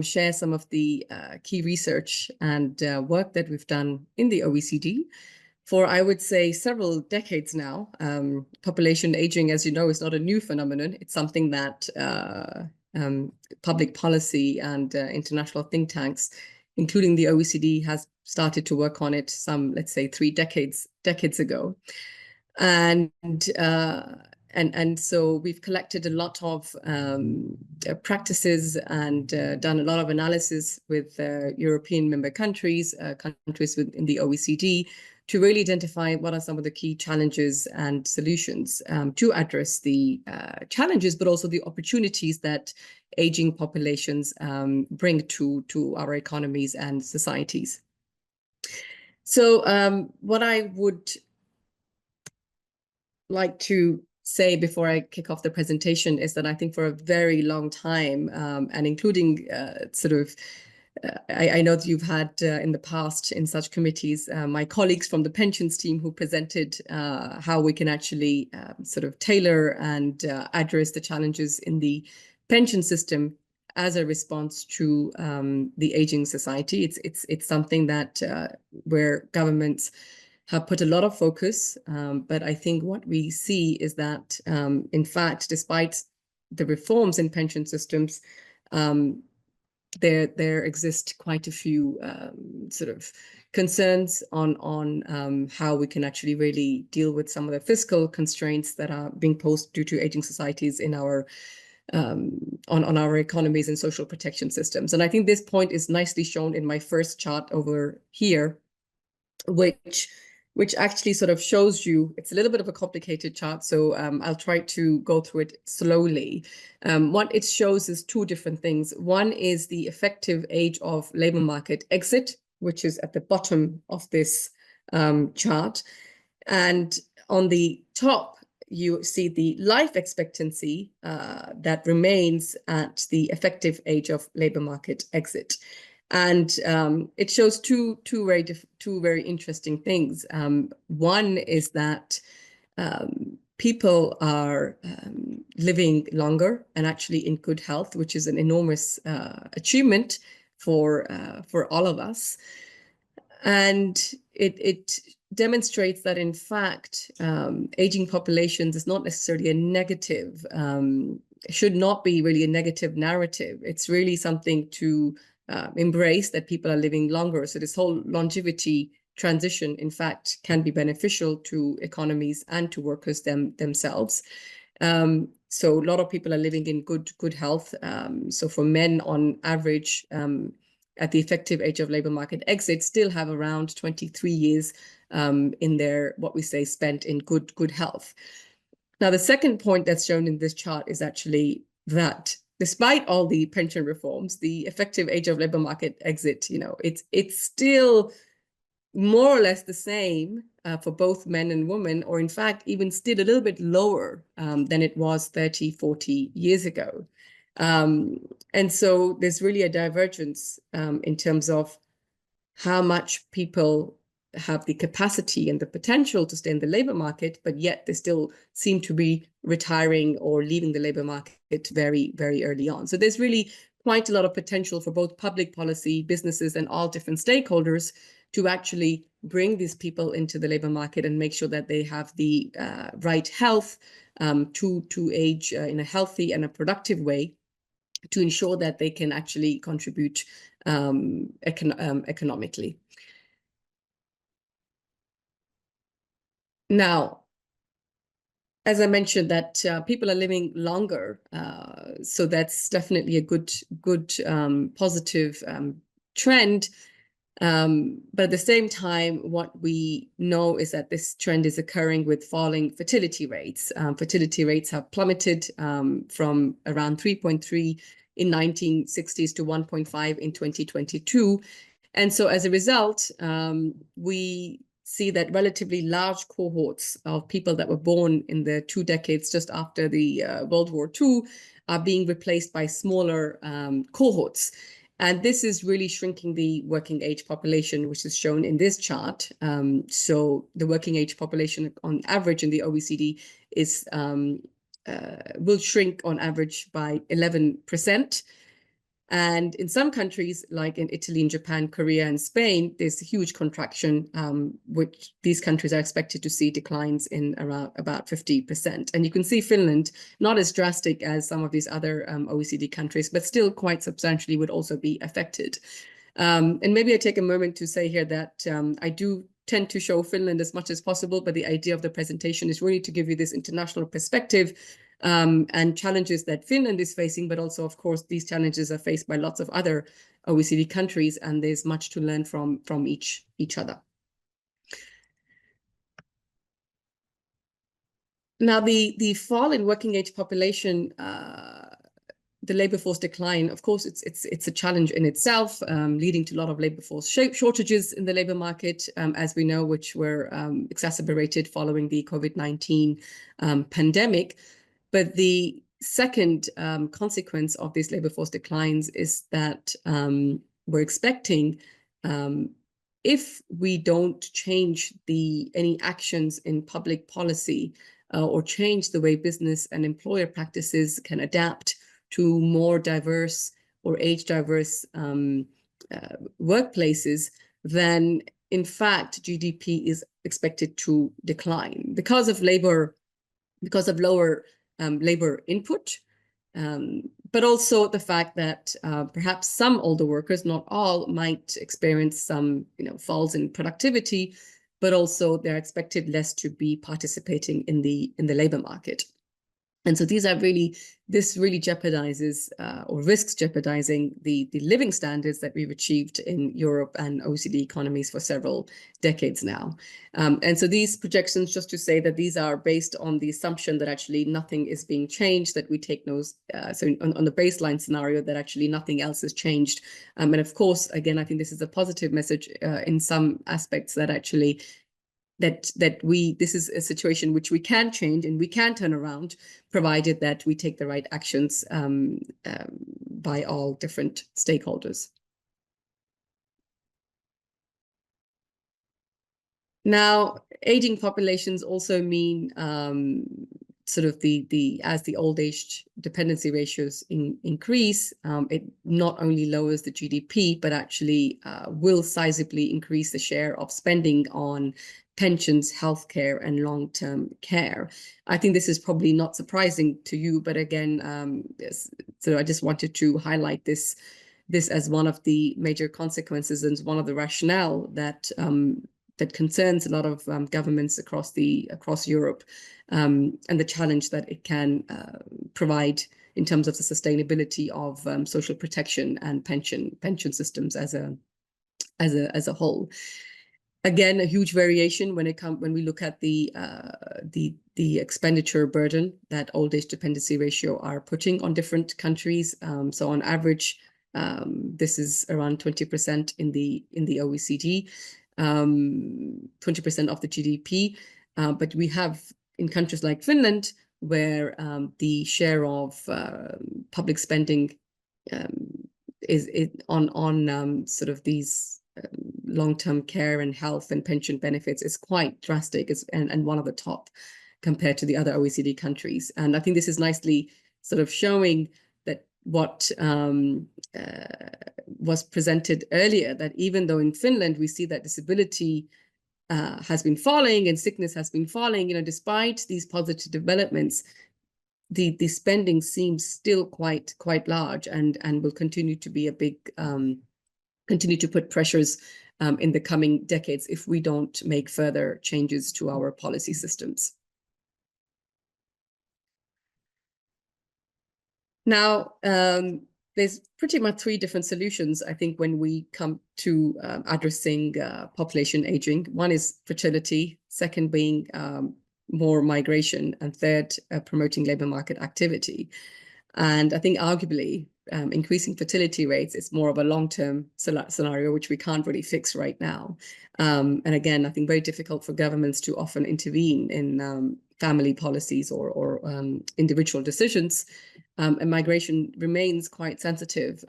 share some of the key research and work that we've done in the OECD for, I would say, several decades now. Population aging, as you know, is not a new phenomenon. It's something that public policy and international think tanks, including the OECD, has started to work on it some, let's say, 3 decades ago. And so we've collected a lot of practices and done a lot of analysis with European member countries, countries within the OECD, to really identify what are some of the key challenges and solutions to address the challenges, but also the opportunities that aging populations bring to our economies and societies. So what I would like to say before I kick off the presentation is that I think for a very long time, and including I know that you've had in the past in such committees, my colleagues from the pensions team who presented how we can actually tailor and address the challenges in the pension system as a response to the aging society. It's something that where governments have put a lot of focus, but I think what we see is that, in fact, despite the reforms in pension systems, there exist quite a few concerns on how we can actually really deal with some of the fiscal constraints that are being posed due to aging societies in our on our economies and social protection systems. And I think this point is nicely shown in my first chart over here, which actually sort of shows you, it's a little bit of a complicated chart, so I'll try to go through it slowly. What it shows is 2 different things. One is the effective age of labor market exit, which is at the bottom of this chart. And on the top, you see the life expectancy that remains at the effective age of labor market exit. And it shows two very interesting things. One is that people are living longer and actually in good health, which is an enormous achievement for all of us. And it demonstrates that, in fact, aging populations is not necessarily a negative, should not be really a negative narrative. It's really something to embrace, that people are living longer. So this whole longevity transition, in fact, can be beneficial to economies and to workers themselves. So a lot of people are living in good health. So for men, on average, at the effective age of labor market exit, still have around 23 years in their, what we say, spent in good health. Now, the second point that's shown in this chart is actually that despite all the pension reforms, the effective age of labor market exit, it's still more or less the same for both men and women, or in fact, even still a little bit lower than it was 30, 40 years ago. And so there's really a divergence in terms of how much people have the capacity and the potential to stay in the labor market, but yet they still seem to be retiring or leaving the labor market very, very early on. So there's really quite a lot of potential for both public policy, businesses, and all different stakeholders to actually bring these people into the labor market and make sure that they have the right health to age in a healthy and a productive way, to ensure that they can actually contribute economically. Now, as I mentioned, that people are living longer, so that's definitely a good positive trend. But at the same time, what we know is that this trend is occurring with falling fertility rates. Fertility rates have plummeted from around 3.3 in 1960s to 1.5 in 2022. And so as a result, we see that relatively large cohorts of people that were born in the 2 decades just after the World War II are being replaced by smaller cohorts. And this is really shrinking the working age population, which is shown in this chart. So the working age population on average in the OECD is will shrink on average by 11%. And in some countries, like in Italy, and Japan, Korea, and Spain, there's a huge contraction, which these countries are expected to see declines in around about 50%. And you can see Finland, not as drastic as some of these other OECD countries, but still quite substantially would also be affected. And maybe I take a moment to say here that I do tend to show Finland as much as possible, but the idea of the presentation is really to give you this international perspective and challenges that Finland is facing, but also, of course, these challenges are faced by lots of other OECD countries, and there's much to learn from each other. Now, the fall in working age population, the labor force decline, of course, it's a challenge in itself, leading to a lot of labor force shortages in the labor market, as we know, which were exacerbated following the COVID-19 pandemic. But the second consequence of these labor force declines is that we're expecting, if we don't change any actions in public policy or change the way business and employer practices can adapt to more diverse or age diverse workplaces, then in fact GDP is expected to decline because of lower labor input, but also the fact that perhaps some older workers, not all, might experience some falls in productivity, but also they're expected less to be participating in the labor market. And so this really jeopardizes or risks jeopardizing the living standards that we've achieved in Europe and OECD economies for several decades now. And so these projections, just to say that these are based on the assumption that actually nothing is being changed, that we take those, so on the baseline scenario that actually nothing else has changed. And of course, again, I think this is a positive message in some aspects that actually this is a situation which we can change and we can turn around, provided that we take the right actions by all different stakeholders. Now, aging populations also mean sort of as the old age dependency ratios increase, it not only lowers the GDP, but actually will sizably increase the share of spending on pensions, healthcare, and long-term care. I think this is probably not surprising to you, but again, so I just wanted to highlight this as one of the major consequences and one of the rationale that concerns a lot of governments across Europe, and the challenge that it can provide in terms of the sustainability of social protection and pension systems as a whole. Again, a huge variation when we look at the expenditure burden that old age dependency ratio are putting on different countries. So on average, this is around 20% in the OECD, 20% of the GDP. But we have in countries like Finland, where the share of public spending is on sort of these long-term care and health and pension benefits is quite drastic, and one of the top compared to the other OECD countries. And I think this is nicely sort of showing that what was presented earlier, that even though in Finland we see that disability has been falling and sickness has been falling, despite these positive developments, the spending seems still quite large and will continue to be a big continue to put pressures in the coming decades if we don't make further changes to our policy systems. Now, there's pretty much three different solutions, I think, when we come to addressing population aging. One is fertility, second being more migration, and third, promoting labor market activity. And I think arguably increasing fertility rates is more of a long-term scenario, which we can't really fix right now. And again, I think very difficult for governments to often intervene in family policies or individual decisions. And migration remains quite sensitive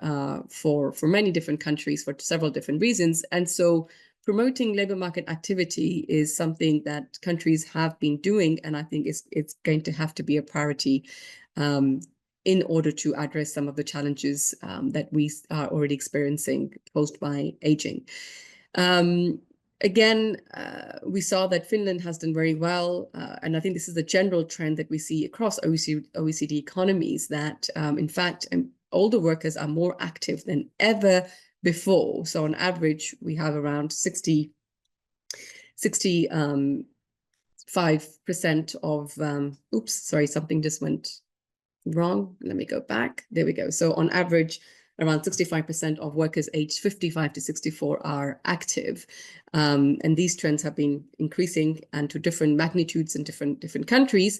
for many different countries for several different reasons. And so promoting labor market activity is something that countries have been doing, and I think it's going to have to be a priority in order to address some of the challenges that we are already experiencing posed by aging. Again, we saw that Finland has done very well, and I think this is the general trend that we see across OECD economies, that in fact, older workers are more active than ever before. So on average, we have around 65% of, oops, sorry, something just went wrong. Let me go back. There we go. So on average, around 65% of workers aged 55 to 64 are active. And these trends have been increasing and to different magnitudes in different countries.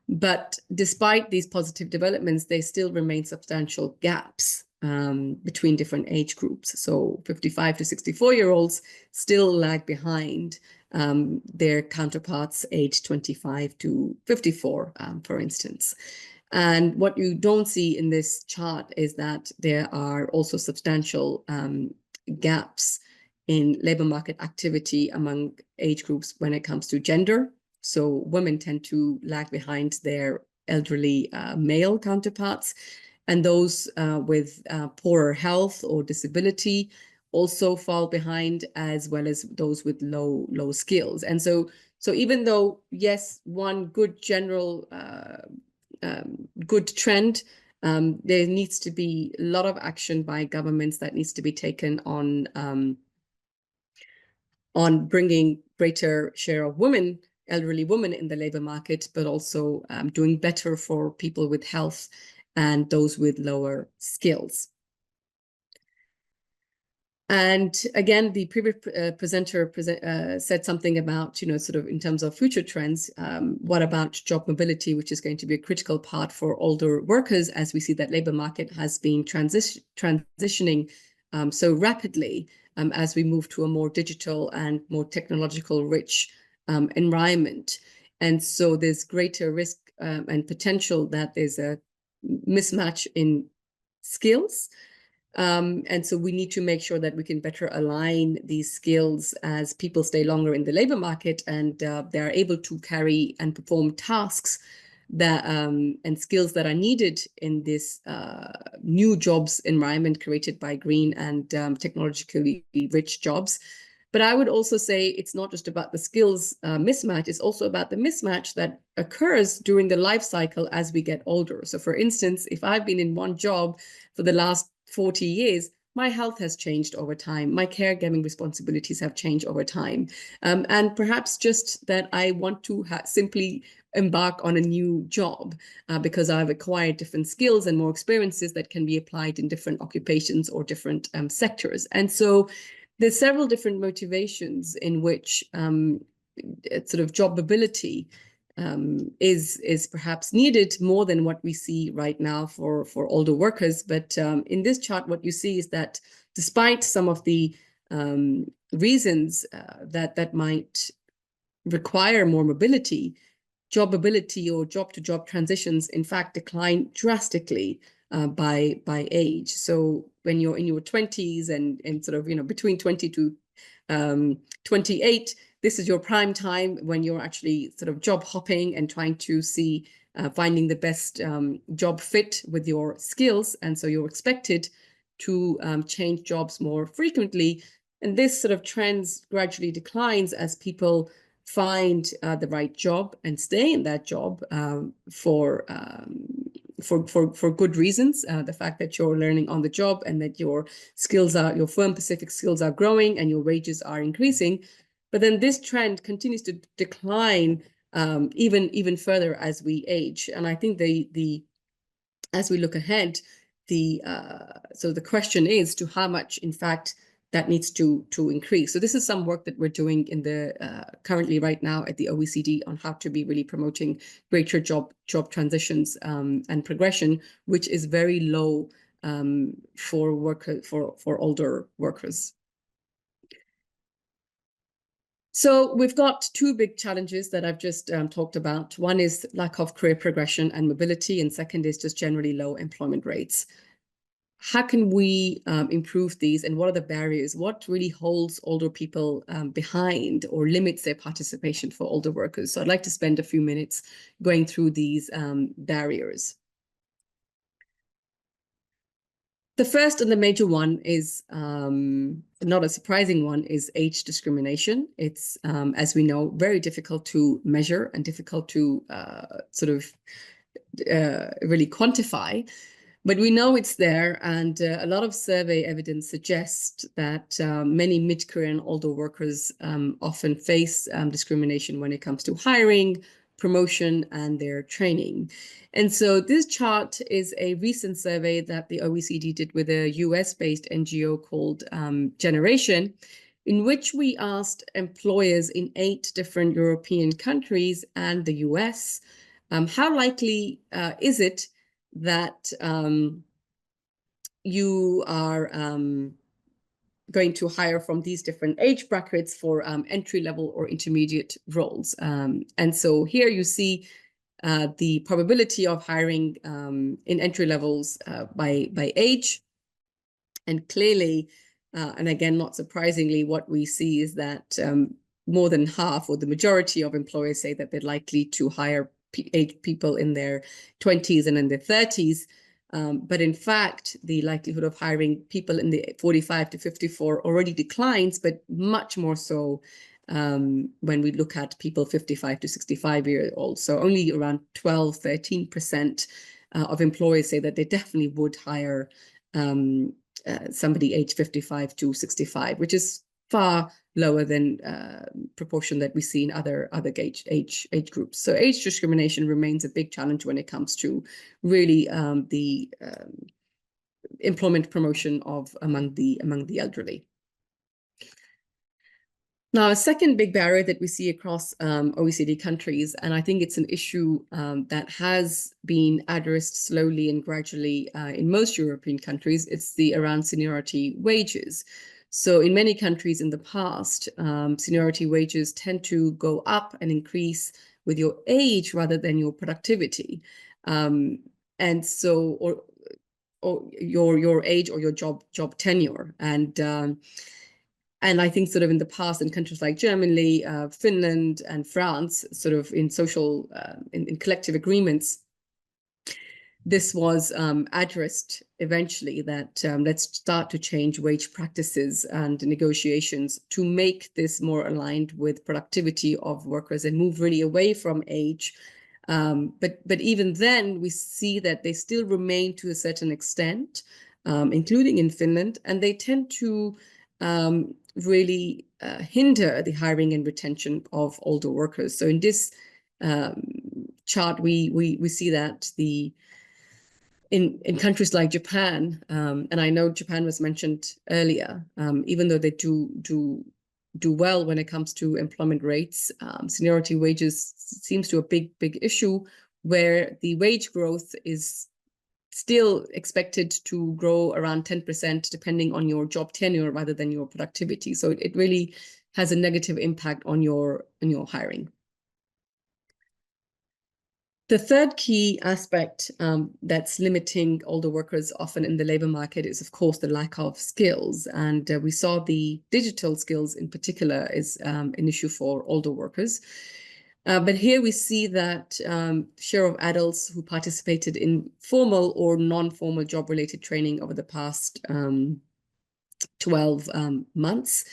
But despite these positive developments, there still remain substantial gaps between different age groups. So 55 to 64-year-olds still lag behind their counterparts aged 25 to 54, for instance. And what you don't see in this chart is that there are also substantial gaps in labor market activity among age groups when it comes to gender. So women tend to lag behind their elderly male counterparts, and those with poorer health or disability also fall behind, as well as those with low skills. And so even though, yes, one good general good trend, there needs to be a lot of action by governments that needs to be taken on bringing greater share of women, elderly women in the labor market, but also doing better for people with health and those with lower skills. And again, the previous presenter said something about, sort of in terms of future trends, what about job mobility, which is going to be a critical part for older workers, as we see that labor market has been transitioning so rapidly as we move to a more digital and more technological rich environment. And so there's greater risk and potential that there's a mismatch in skills. And so we need to make sure that we can better align these skills as people stay longer in the labor market, and they are able to carry and perform tasks that and skills that are needed in this new jobs environment created by green and technologically rich jobs. But I would also say it's not just about the skills mismatch, it's also about the mismatch that occurs during the life cycle as we get older. So for instance, if I've been in one job for the last 40 years, my health has changed over time. My caregiving responsibilities have changed over time. And perhaps just that I want to simply embark on a new job because I've acquired different skills and more experiences that can be applied in different occupations or different sectors. And so there's several different motivations in which sort of job mobility is perhaps needed more than what we see right now for older workers. But in this chart, what you see is that despite some of the reasons that might require more mobility, job mobility or job-to-job transitions, in fact, decline drastically by age. So when you're in your 20s and sort of, between 20 to 28, this is your prime time when you're actually sort of job hopping and trying to see finding the best job fit with your skills. And so you're expected to change jobs more frequently. And this sort of trends gradually declines as people find the right job and stay in that job for good reasons. The fact that you're learning on the job and that your firm-specific skills are growing and your wages are increasing. But then this trend continues to decline even further as we age. And I think as we look ahead, so the question is to how much, in fact, that needs to increase. So this is some work that we're doing in the currently right now at the OECD on how to be really promoting greater job transitions and progression, which is very low for older workers. So we've got two big challenges that I've just talked about. One is lack of career progression and mobility, and second is just generally low employment rates. How can we improve these, and what are the barriers? What really holds older people behind or limits their participation for older workers? So I'd like to spend a few minutes going through these barriers. The first and the major one is not a surprising one, is age discrimination. It's, as we know, very difficult to measure and difficult to really quantify. But we know it's there, and a lot of survey evidence suggests that many mid-career and older workers often face discrimination when it comes to hiring, promotion, and their training. And so this chart is a recent survey that the OECD did with a US-based NGO called Generation, in which we asked employers in 8 different European countries and the US, how likely is it that you are going to hire from these different age brackets for entry-level or intermediate roles. And so here you see the probability of hiring in entry levels by age. And clearly, and again, not surprisingly, what we see is that more than half, or the majority of employers, say that they're likely to hire people in their 20s and in their 30s. But in fact, the likelihood of hiring people in the 45 to 54 already declines, but much more so when we look at people 55 to 65 years old. So only around 12, 13% of employers say that they definitely would hire somebody aged 55 to 65, which is far lower than proportion that we see in other age groups. So age discrimination remains a big challenge when it comes to really the employment promotion of among the elderly. Now, a second big barrier that we see across OECD countries, and I think it's an issue that has been addressed slowly and gradually in most European countries, it's around seniority wages. So in many countries in the past, seniority wages tend to go up and increase with your age rather than your productivity. And so, or your age or your job tenure. And I think sort of in the past in countries like Germany, Finland and France, sort of in social, in collective agreements, this was addressed eventually that let's start to change wage practices and negotiations to make this more aligned with productivity of workers and move really away from age. But even then, we see that they still remain to a certain extent, including in Finland, and they tend to really hinder the hiring and retention of older workers. So in this chart, we see that in countries like Japan, and I know Japan was mentioned earlier, even though they do well when it comes to employment rates, seniority wages seems to be a big issue, where the wage growth is still expected to grow around 10% depending on your job tenure rather than your productivity. So it really has a negative impact on your hiring. The third key aspect that's limiting older workers often in the labor market is, of course, the lack of skills. And we saw the digital skills in particular is an issue for older workers. But here we see that share of adults who participated in formal or non-formal job-related training over the past 12 months.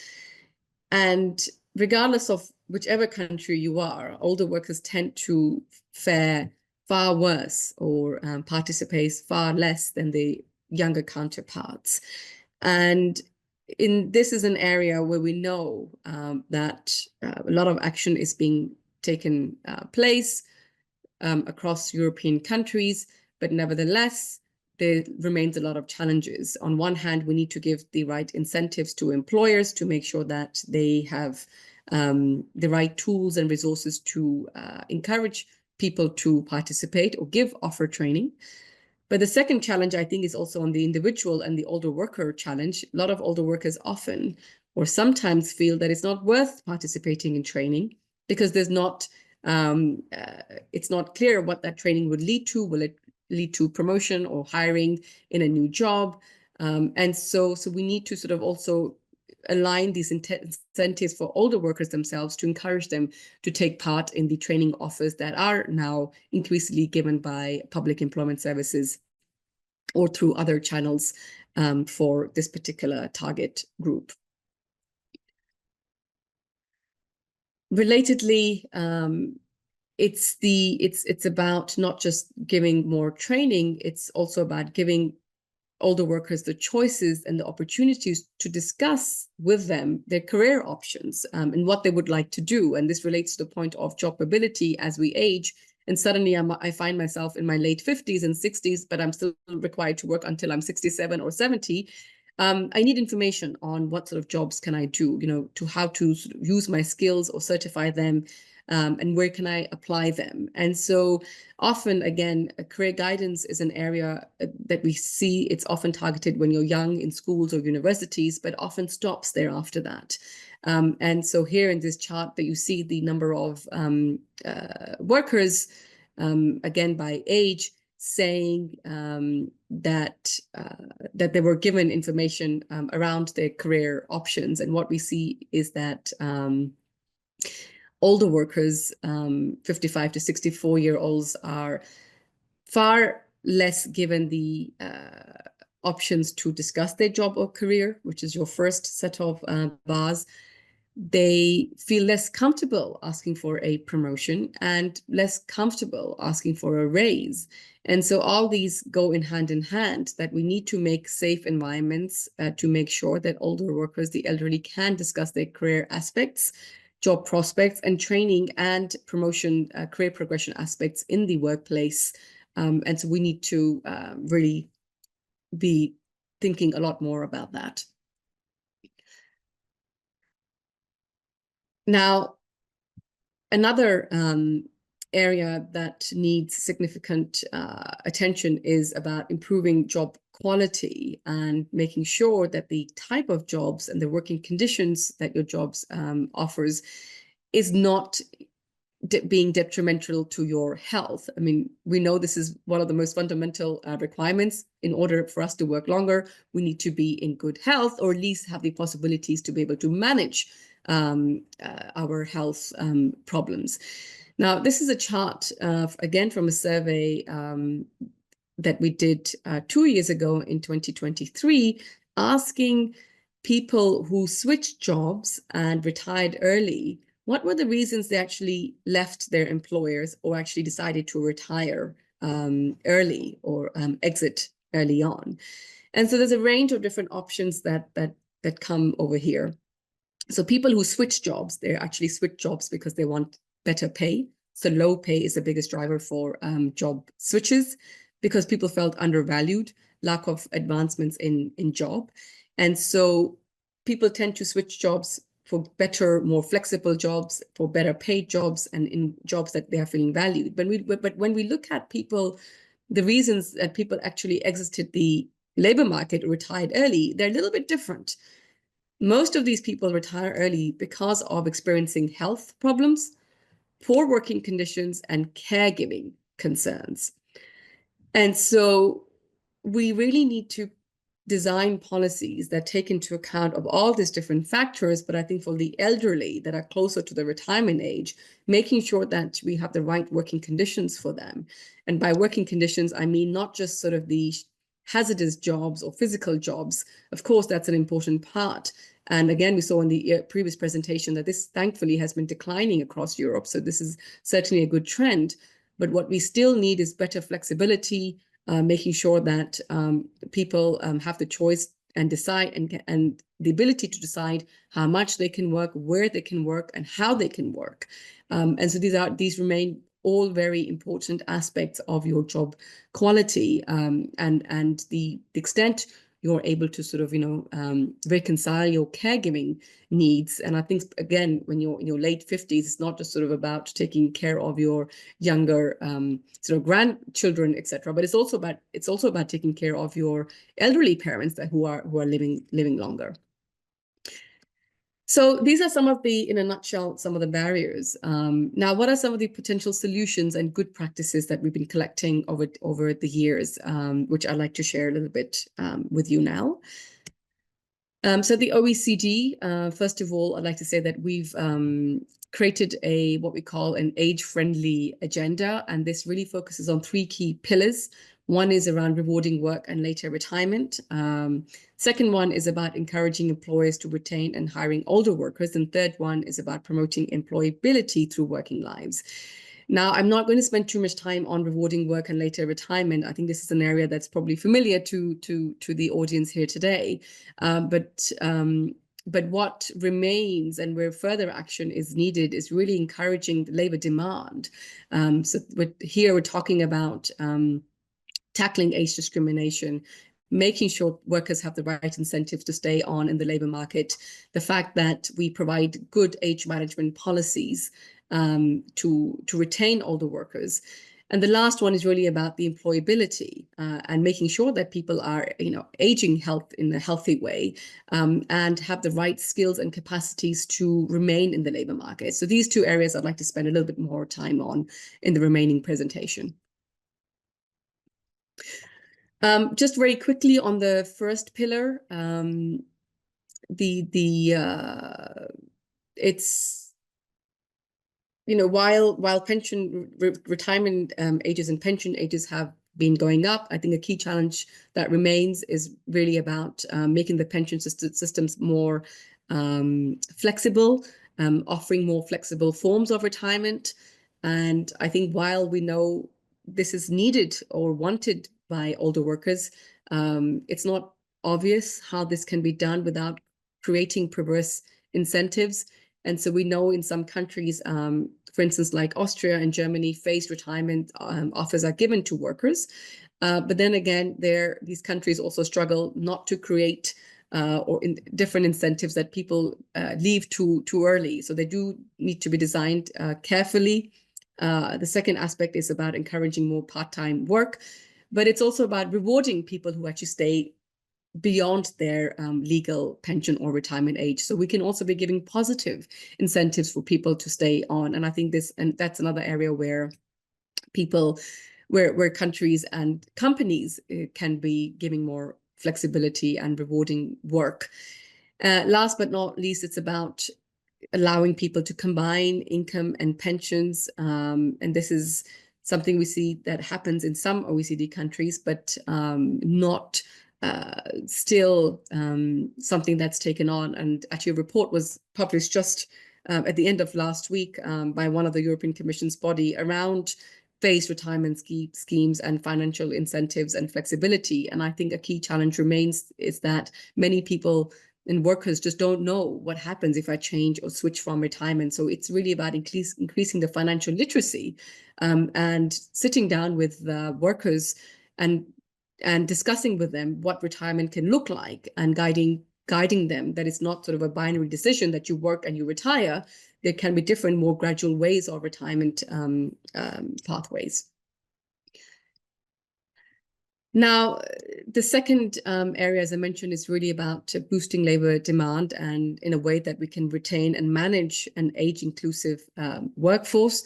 And regardless of whichever country you are, older workers tend to fare far worse or participate far less than the younger counterparts. And this is an area where we know that a lot of action is being taken place across European countries, but nevertheless, there remains a lot of challenges. On one hand, we need to give the right incentives to employers to make sure that they have the right tools and resources to encourage people to participate or offer training. But the second challenge, I think, is also on the individual and the older worker challenge. A lot of older workers often or sometimes feel that it's not worth participating in training because there's not, it's not clear what that training would lead to. Will it lead to promotion or hiring in a new job? And so we need to sort of also align these incentives for older workers themselves to encourage them to take part in the training offers that are now increasingly given by public employment services or through other channels for this particular target group. Relatedly, it's about not just giving more training, it's also about giving older workers the choices and the opportunities to discuss with them their career options and what they would like to do. And this relates to the point of job mobility as we age. And suddenly I find myself in my late 50s and 60s, but I'm still required to work until I'm 67 or 70. I need information on what sort of jobs can I do, to how to sort of use my skills or certify them, and where can I apply them. And so often, again, career guidance is an area that we see. It's often targeted when you're young in schools or universities, but often stops there after that. And so here in this chart that you see the number of workers, again, by age, saying that they were given information around their career options. And what we see is that older workers, 55 to 64-year-olds, are far less given the options to discuss their job or career, which is your first set of bars. They feel less comfortable asking for a promotion and less comfortable asking for a raise. And so all these go in hand, that we need to make safe environments to make sure that older workers, the elderly, can discuss their career aspects, job prospects, and training and promotion, career progression aspects in the workplace. And so we need to really be thinking a lot more about that. Now, another area that needs significant attention is about improving job quality and making sure that the type of jobs and the working conditions that your jobs offers is not being detrimental to your health. I mean, we know this is one of the most fundamental requirements. In order for us to work longer, we need to be in good health, or at least have the possibilities to be able to manage our health problems. Now, this is a chart, again, from a survey that we did 2 years ago in 2023, asking people who switched jobs and retired early, what were the reasons they actually left their employers or actually decided to retire early or exit early on. And so there's a range of different options that come over here. So people who switch jobs, they actually switch jobs because they want better pay. So low pay is the biggest driver for job switches, because people felt undervalued, lack of advancements in job. And so people tend to switch jobs for better, more flexible jobs, for better paid jobs, and in jobs that they are feeling valued. But when we look at people, the reasons that people actually exited the labor market or retired early, they're a little bit different. Most of these people retire early because of experiencing health problems, poor working conditions, and caregiving concerns. And so we really need to design policies that take into account of all these different factors, but I think for the elderly that are closer to the retirement age, making sure that we have the right working conditions for them. And by working conditions, I mean not just sort of the hazardous jobs or physical jobs. Of course, that's an important part. And again, we saw in the previous presentation that this thankfully has been declining across Europe. So this is certainly a good trend. But what we still need is better flexibility, making sure that people have the choice and decide and the ability to decide how much they can work, where they can work, and how they can work. And so these remain all very important aspects of your job quality, and the extent you're able to sort of, reconcile your caregiving needs. And I think, again, when you're in your late 50s, it's not just sort of about taking care of your younger sort of grandchildren, etc., but it's also about taking care of your elderly parents who are living longer. So these are some of in a nutshell, some of the barriers. Now, what are some of the potential solutions and good practices that we've been collecting over the years, which I'd like to share a little bit with you now? So the OECD, first of all, I'd like to say that we've created what we call an age-friendly agenda, and this really focuses on 3 key pillars. One is around rewarding work and later retirement. Second one is about encouraging employers to retain and hiring older workers. And third one is about promoting employability through working lives. Now, I'm not going to spend too much time on rewarding work and later retirement. I think this is an area that's probably familiar to the audience here today. But what remains and where further action is needed is really encouraging labor demand. Here we're talking about tackling age discrimination, making sure workers have the right incentives to stay on in the labor market, the fact that we provide good age management policies to retain older workers. And the last one is really about the employability and making sure that people are, aging in a healthy way and have the right skills and capacities to remain in the labor market. So these two areas I'd like to spend a little bit more time on in the remaining presentation. Just very quickly on the first pillar, it's, while pension retirement ages and pension ages have been going up, I think a key challenge that remains is really about making the pension systems more flexible, offering more flexible forms of retirement. And I think while we know this is needed or wanted by older workers, it's not obvious how this can be done without creating perverse incentives. And so we know in some countries, for instance, like Austria and Germany, phased retirement offers are given to workers. But then again, these countries also struggle not to create different incentives that people leave too early. So they do need to be designed carefully. The second aspect is about encouraging more part-time work, but it's also about rewarding people who actually stay beyond their legal pension or retirement age. So we can also be giving positive incentives for people to stay on. And I think that's another area where where countries and companies can be giving more flexibility and rewarding work. Last but not least, it's about allowing people to combine income and pensions. And this is something we see that happens in some OECD countries, but not still something that's taken on. And actually a report was published just at the end of last week by one of the European Commission's body around phased retirement schemes and financial incentives and flexibility. And I think a key challenge remains is that many people and workers just don't know what happens if I change or switch from retirement. So it's really about increasing the financial literacy and sitting down with workers and discussing with them what retirement can look like and guiding them that it's not sort of a binary decision that you work and you retire. There can be different, more gradual ways of retirement pathways. Now, the second area, as I mentioned, is really about boosting labor demand and in a way that we can retain and manage an age-inclusive workforce.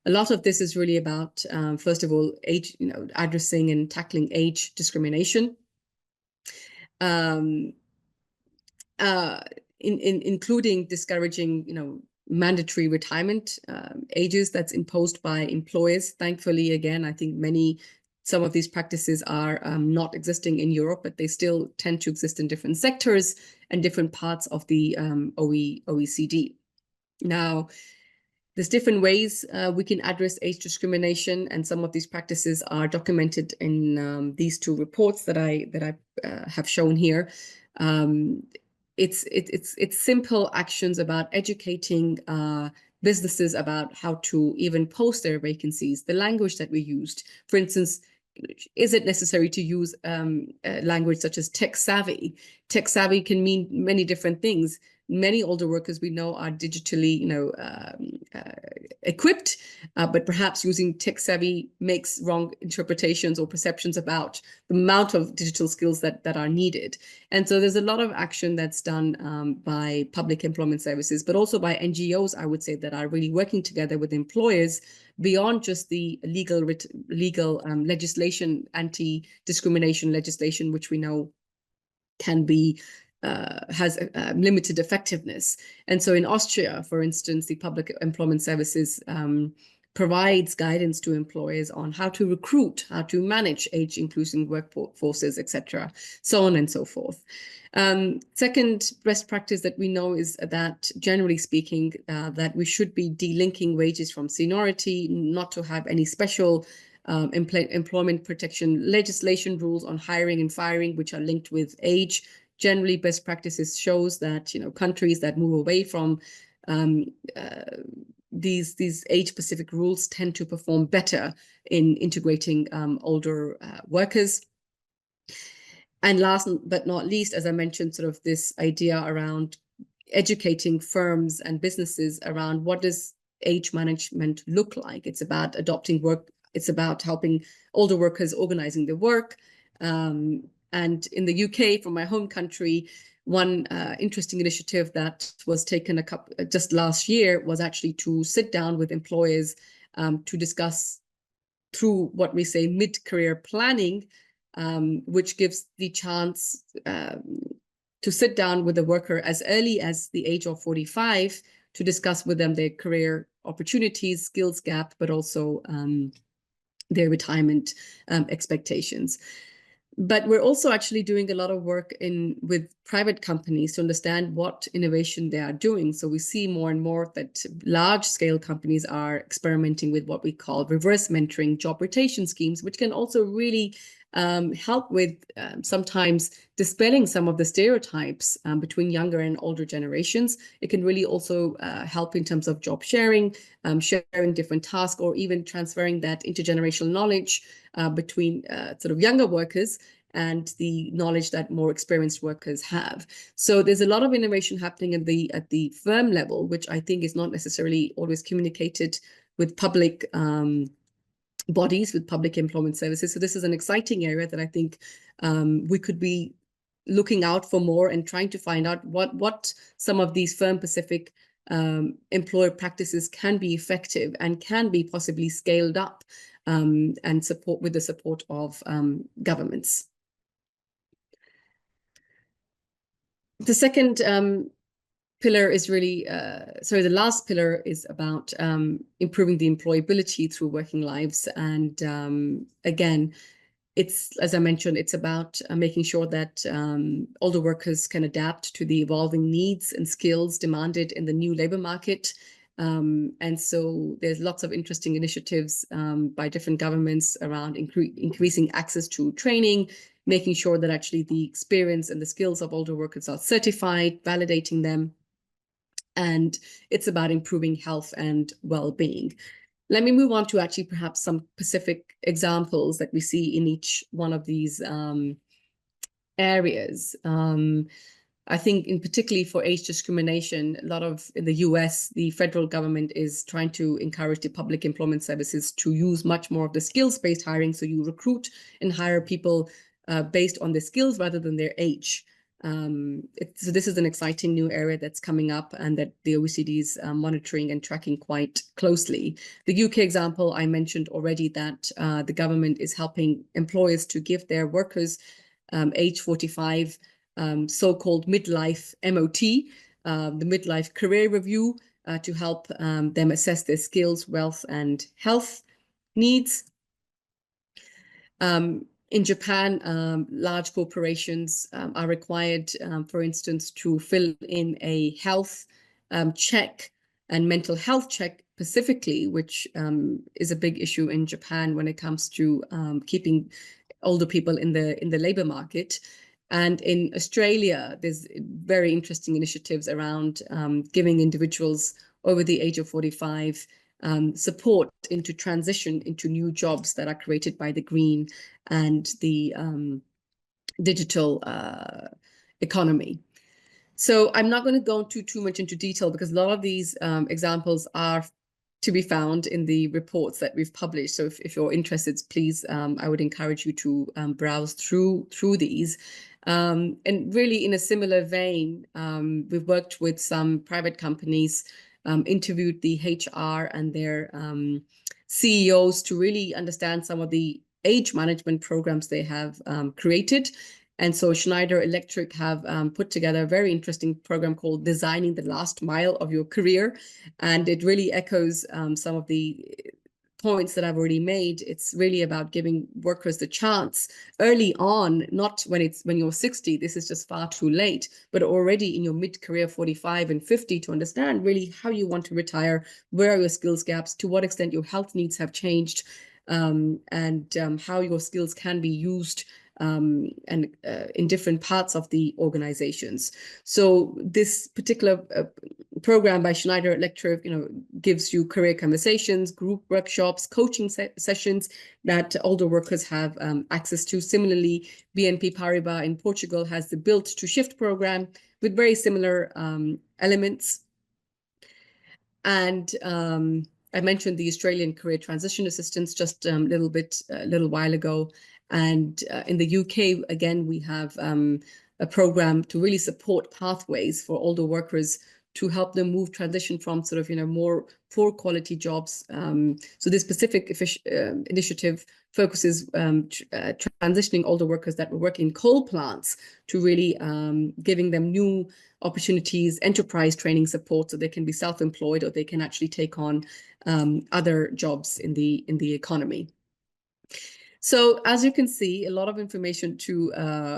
A lot of this is really about, first of all, age, addressing and tackling age discrimination, including discouraging, mandatory retirement ages that's imposed by employers. Thankfully, again, I think some of these practices are not existing in Europe, but they still tend to exist in different sectors and different parts of the OECD. Now, there's different ways we can address age discrimination, and some of these practices are documented in these two reports that I have shown here. It's simple actions about educating businesses about how to even post their vacancies, the language that we used. For instance, is it necessary to use language such as tech savvy? Tech savvy can mean many different things. Many older workers we know are digitally, equipped, but perhaps using tech savvy makes wrong interpretations or perceptions about the amount of digital skills that are needed. And so there's a lot of action that's done by public employment services, but also by NGOs, I would say, that are really working together with employers beyond just the legal legislation, anti-discrimination legislation, which we know can be has limited effectiveness. And so in Austria, for instance, the public employment services provides guidance to employers on how to recruit, how to manage age-inclusive workforces, etc., so on and so forth. Second best practice that we know is that, generally speaking, that we should be delinking wages from seniority, not to have any special employment protection legislation rules on hiring and firing, which are linked with age. Generally, best practices shows that, countries that move away from these age-specific rules tend to perform better in integrating older workers. And last but not least, as I mentioned, sort of this idea around educating firms and businesses around what does age management look like. It's about adopting work. It's about helping older workers organizing their work. And in the UK, from my home country, one interesting initiative that was taken just last year was actually to sit down with employers to discuss through what we say mid-career planning, which gives the chance to sit down with the worker as early as the age of 45 to discuss with them their career opportunities, skills gap, but also their retirement expectations. But we're also actually doing a lot of work with private companies to understand what innovation they are doing. So we see more and more that large-scale companies are experimenting with what we call reverse mentoring job rotation schemes, which can also really help with sometimes dispelling some of the stereotypes between younger and older generations. It can really also help in terms of job sharing, sharing different tasks, or even transferring that intergenerational knowledge between sort of younger workers and the knowledge that more experienced workers have. So there's a lot of innovation happening at the firm level, which I think is not necessarily always communicated with public bodies, with public employment services. So this is an exciting area that I think we could be looking out for more and trying to find out what some of these firm-specific employer practices can be effective and can be possibly scaled up and with the support of governments. The second pillar is really, the last pillar is about improving the employability through working lives. And again, it's, as I mentioned, it's about making sure that older workers can adapt to the evolving needs and skills demanded in the new labor market. And so there's lots of interesting initiatives by different governments around increasing access to training, making sure that actually the experience and the skills of older workers are certified, validating them. And it's about improving health and well-being. Let me move on to actually perhaps some specific examples that we see in each one of these areas. I think in particularly for age discrimination, a lot of in the US, the federal government is trying to encourage the public employment services to use much more of the skills-based hiring. So you recruit and hire people based on their skills rather than their age. So this is an exciting new area that's coming up and that the OECD is monitoring and tracking quite closely. The UK example, I mentioned already that the government is helping employers to give their workers age 45 so-called midlife MOT, the midlife career review, to help them assess their skills, wealth, and health needs. In Japan, large corporations are required, for instance, to fill in a health check and mental health check specifically, which is a big issue in Japan when it comes to keeping older people in the labor market. And in Australia, there's very interesting initiatives around giving individuals over the age of 45 support into transition into new jobs that are created by the green and the digital economy. So I'm not going to go too much into detail because a lot of these examples are to be found in the reports that we've published. So if you're interested, please, I would encourage you to browse through these. And really in a similar vein, we've worked with some private companies, interviewed the HR and their CEOs to really understand some of the age management programs they have created. And so Schneider Electric have put together a very interesting program called Designing the Last Mile of Your Career. And it really echoes some of the points that I've already made. It's really about giving workers the chance early on, not when you're 60, this is just far too late, but already in your mid-career 45 and 50 to understand really how you want to retire, where are your skills gaps, to what extent your health needs have changed, and how your skills can be used in different parts of the organizations. So this particular program by Schneider Electric, gives you career conversations, group workshops, coaching sessions that older workers have access to. Similarly, BNP Paribas in Portugal has the Built to Shift program with very similar elements. And I mentioned the Australian Career Transition Assistance just a little while ago. And in the UK, again, we have a program to really support pathways for older workers to help them transition from sort of, more poor quality jobs. So this specific initiative focuses transitioning older workers that were working in coal plants to really giving them new opportunities, enterprise training support, so they can be self-employed or they can actually take on other jobs in the economy. So as you can see, a lot of information to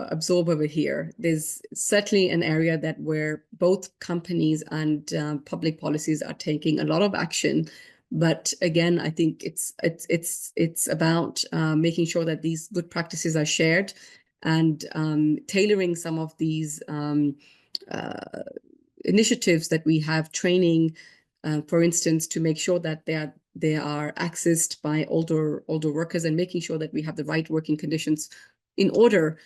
absorb over here. There's certainly an area where both companies and public policies are taking a lot of action. But again, I think it's about making sure that these good practices are shared and tailoring some of these initiatives that we have, training, for instance, to make sure that they are accessed by older workers, and making sure that we have the right working conditions in order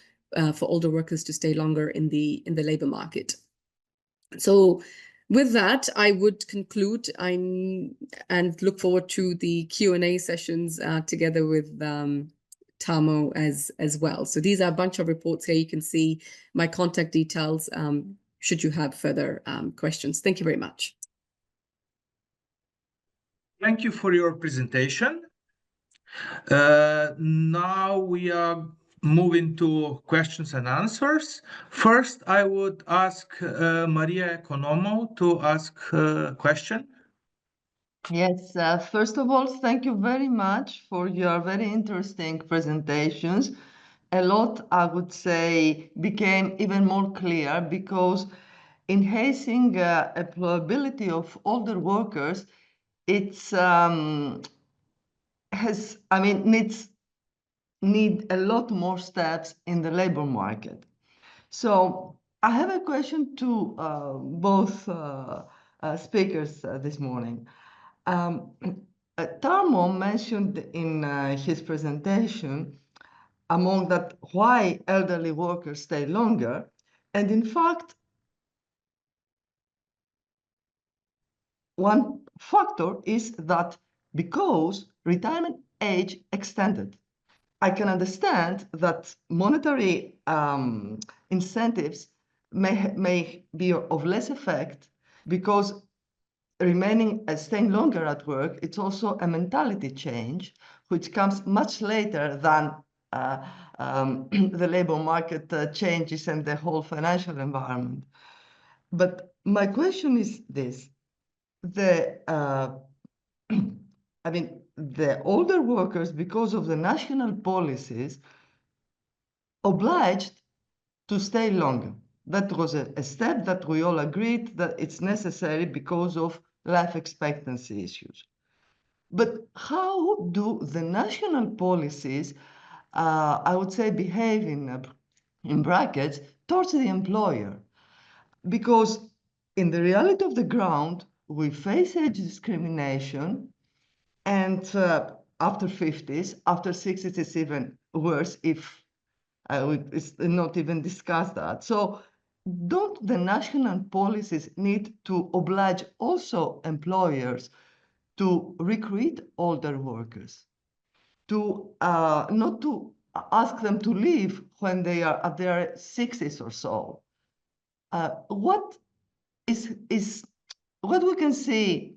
for older workers to stay longer in the labor market. So with that, I would conclude and look forward to the Q&A sessions together with Tarmo as well. So these are a bunch of reports here. You can see my contact details should you have further questions. Thank you very much. Thank you for your presentation. Now we are moving to questions and answers. First, I would ask Maria Economou to ask a question. Yes, first of all, thank you very much for your very interesting presentations. A lot, I would say, became even more clear because enhancing employability of older workers, need a lot more steps in the labor market. So I have a question to both speakers this morning. Tarmo mentioned in his presentation among that why elderly workers stay longer. And in fact, one factor is that because retirement age extended. I can understand that monetary incentives may be of less effect because staying longer at work, it's also a mentality change, which comes much later than the labor market changes and the whole financial environment. But my question is this. The older workers, because of the national policies, obliged to stay longer. That was a step that we all agreed that it's necessary because of life expectancy issues. But how do the national policies, I would say, behave in brackets towards the employer? Because in the reality of the ground, we face age discrimination, and after 50s, after 60s, it's even worse if it's not even discussed that. So don't the national policies need to oblige also employers to recruit older workers, to not to ask them to leave when they are at their 60s or so? What we can see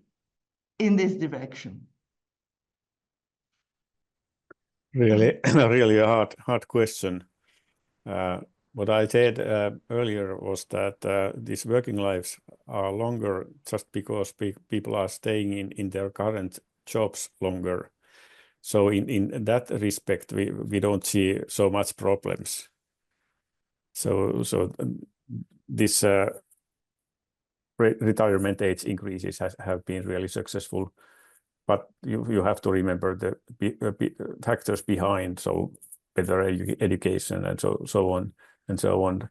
in this direction? Really a hard question. What I said earlier was that these working lives are longer just because people are staying in their current jobs longer. So in that respect, we don't see so much problems. So this retirement age increases have been really successful, but you have to remember the factors behind, so better education and so on and so on.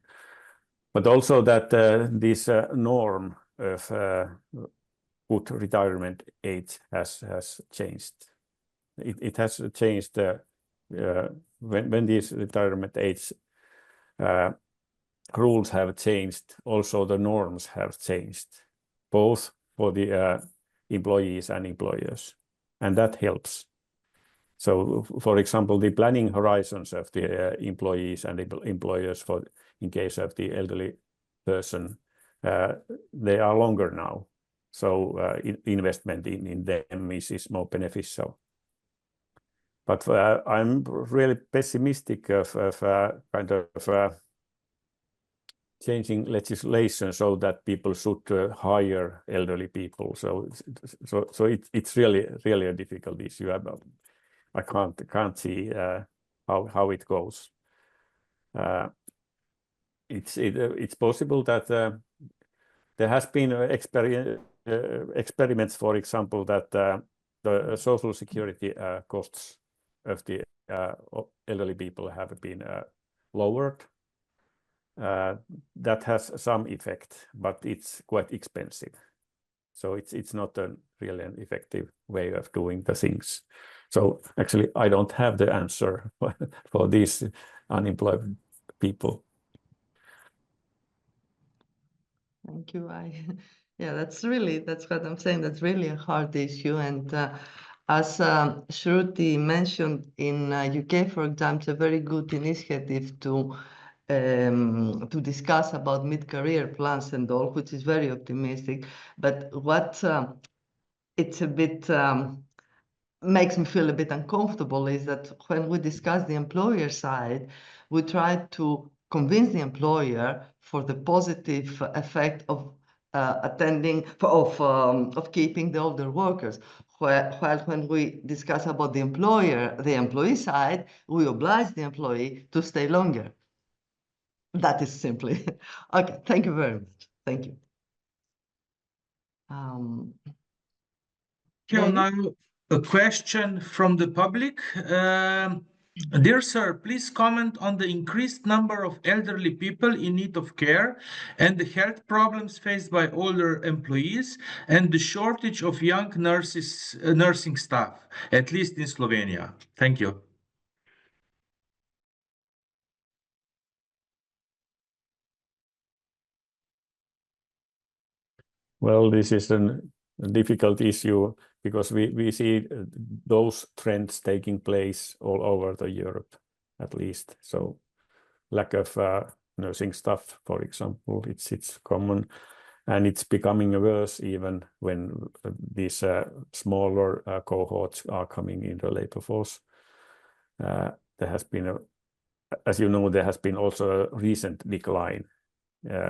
But also that this norm of good retirement age has changed. It has changed when these retirement age rules have changed. Also, the norms have changed, both for the employees and employers, and that helps. So, for example, the planning horizons of the employees and employers in case of the elderly person, they are longer now. So investment in them is more beneficial. But I'm really pessimistic of kind of changing legislation so that people should hire elderly people. So it's really a difficult issue. I can't see how it goes. It's possible that there has been experiments, for example, that the social security costs of the elderly people have been lowered. That has some effect, but it's quite expensive. So it's not really an effective way of doing the things. So actually, I don't have the answer for these unemployed people. Thank you. Yeah, that's what I'm saying. That's really a hard issue. And as Shruti mentioned, in UK, for example, it's a very good initiative to discuss about mid-career plans and all, which is very optimistic. But what it's a bit makes me feel a bit uncomfortable is that when we discuss the employer side, we try to convince the employer for the positive effect of keeping the older workers. While when we discuss about the employee side, we oblige the employee to stay longer. That is simply okay. Thank you very much. Thank you. Now a question from the public. Dear sir, please comment on the increased number of elderly people in need of care and the health problems faced by older employees and the shortage of young nursing staff, at least in Slovenia. Thank you. Well, this is a difficult issue because we see those trends taking place all over the Europe, at least. So lack of nursing staff, for example, it's common, and it's becoming worse even when these smaller cohorts are coming in the labor force. There has been, as you know, there has been also a recent decline,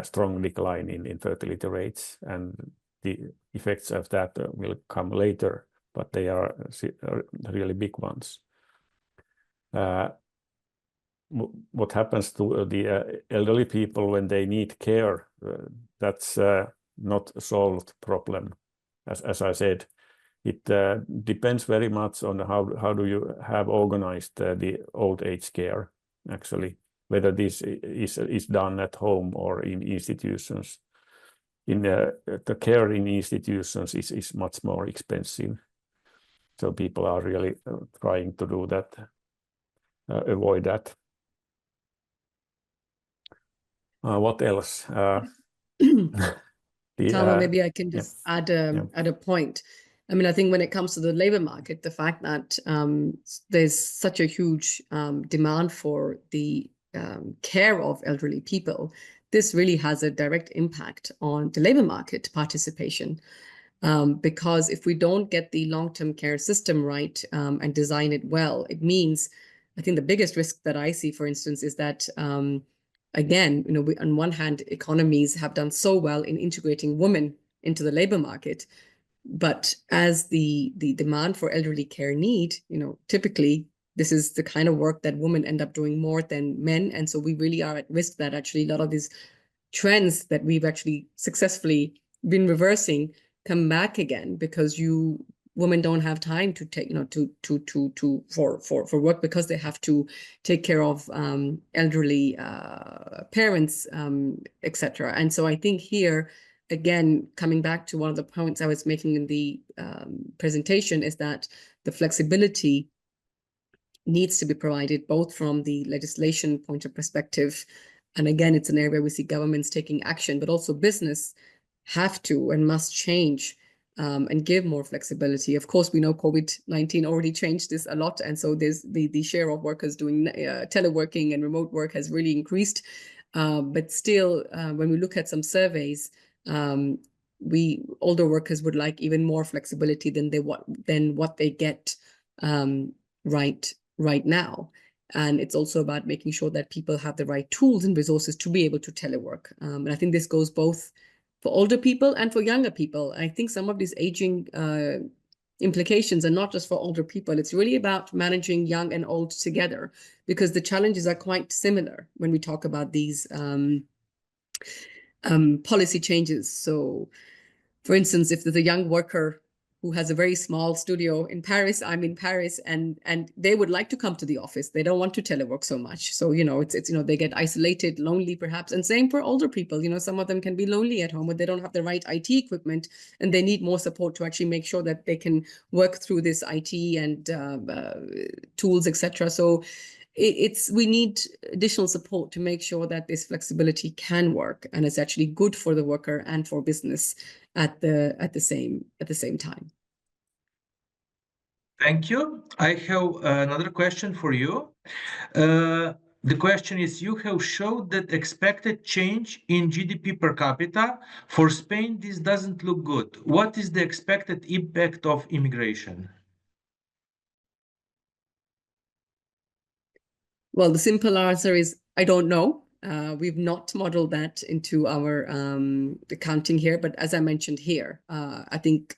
strong decline in fertility rates, and the effects of that will come later, but they are really big ones. What happens to the elderly people when they need care? That's not a solved problem. As I said, it depends very much on how do you have organized the old age care, actually, whether this is done at home or in institutions. The care in institutions is much more expensive. So people are really trying to do that, avoid that. What else? Tarmo, maybe I can just add a point. I mean, I think when it comes to the labor market, the fact that there's such a huge demand for the care of elderly people, this really has a direct impact on the labor market participation. Because if we don't get the long-term care system right and design it well, it means, I think the biggest risk that I see, for instance, is that again, on one hand, economies have done so well in integrating women into the labor market, But as the demand for elderly care need, typically this is the kind of work that women end up doing more than men. And so we really are at risk that actually a lot of these trends that we've actually successfully been reversing come back again, because women don't have time to take, for work, because they have to take care of elderly parents, etc. And so I think here, again, coming back to one of the points I was making in the presentation, is that the flexibility needs to be provided both from the legislation point of perspective, and again, it's an area where we see governments taking action, but also business have to and must change and give more flexibility. Of course, we know COVID-19 already changed this a lot, and so there's the share of workers doing teleworking and remote work has really increased. But still, when we look at some surveys, older workers would like even more flexibility than what they get right now. And it's also about making sure that people have the right tools and resources to be able to telework. And I think this goes both for older people and for younger people. I think some of these aging implications are not just for older people. It's really about managing young and old together, because the challenges are quite similar when we talk about these policy changes. So, for instance, if there's a young worker who has a very small studio in Paris, I'm in Paris, and they would like to come to the office. They don't want to telework so much. So, it's they get isolated, lonely perhaps. And same for older people. Some of them can be lonely at home, or they don't have the right IT equipment, and they need more support to actually make sure that they can work through this IT and tools, etc. So we need additional support to make sure that this flexibility can work, and it's actually good for the worker and for business at the same time. Thank you. I have another question for you. The question is, you have showed that expected change in GDP per capita. For Spain, this doesn't look good. What is the expected impact of immigration? Well, the simple answer is I don't know. We've not modeled that into our accounting here, but as I mentioned here, I think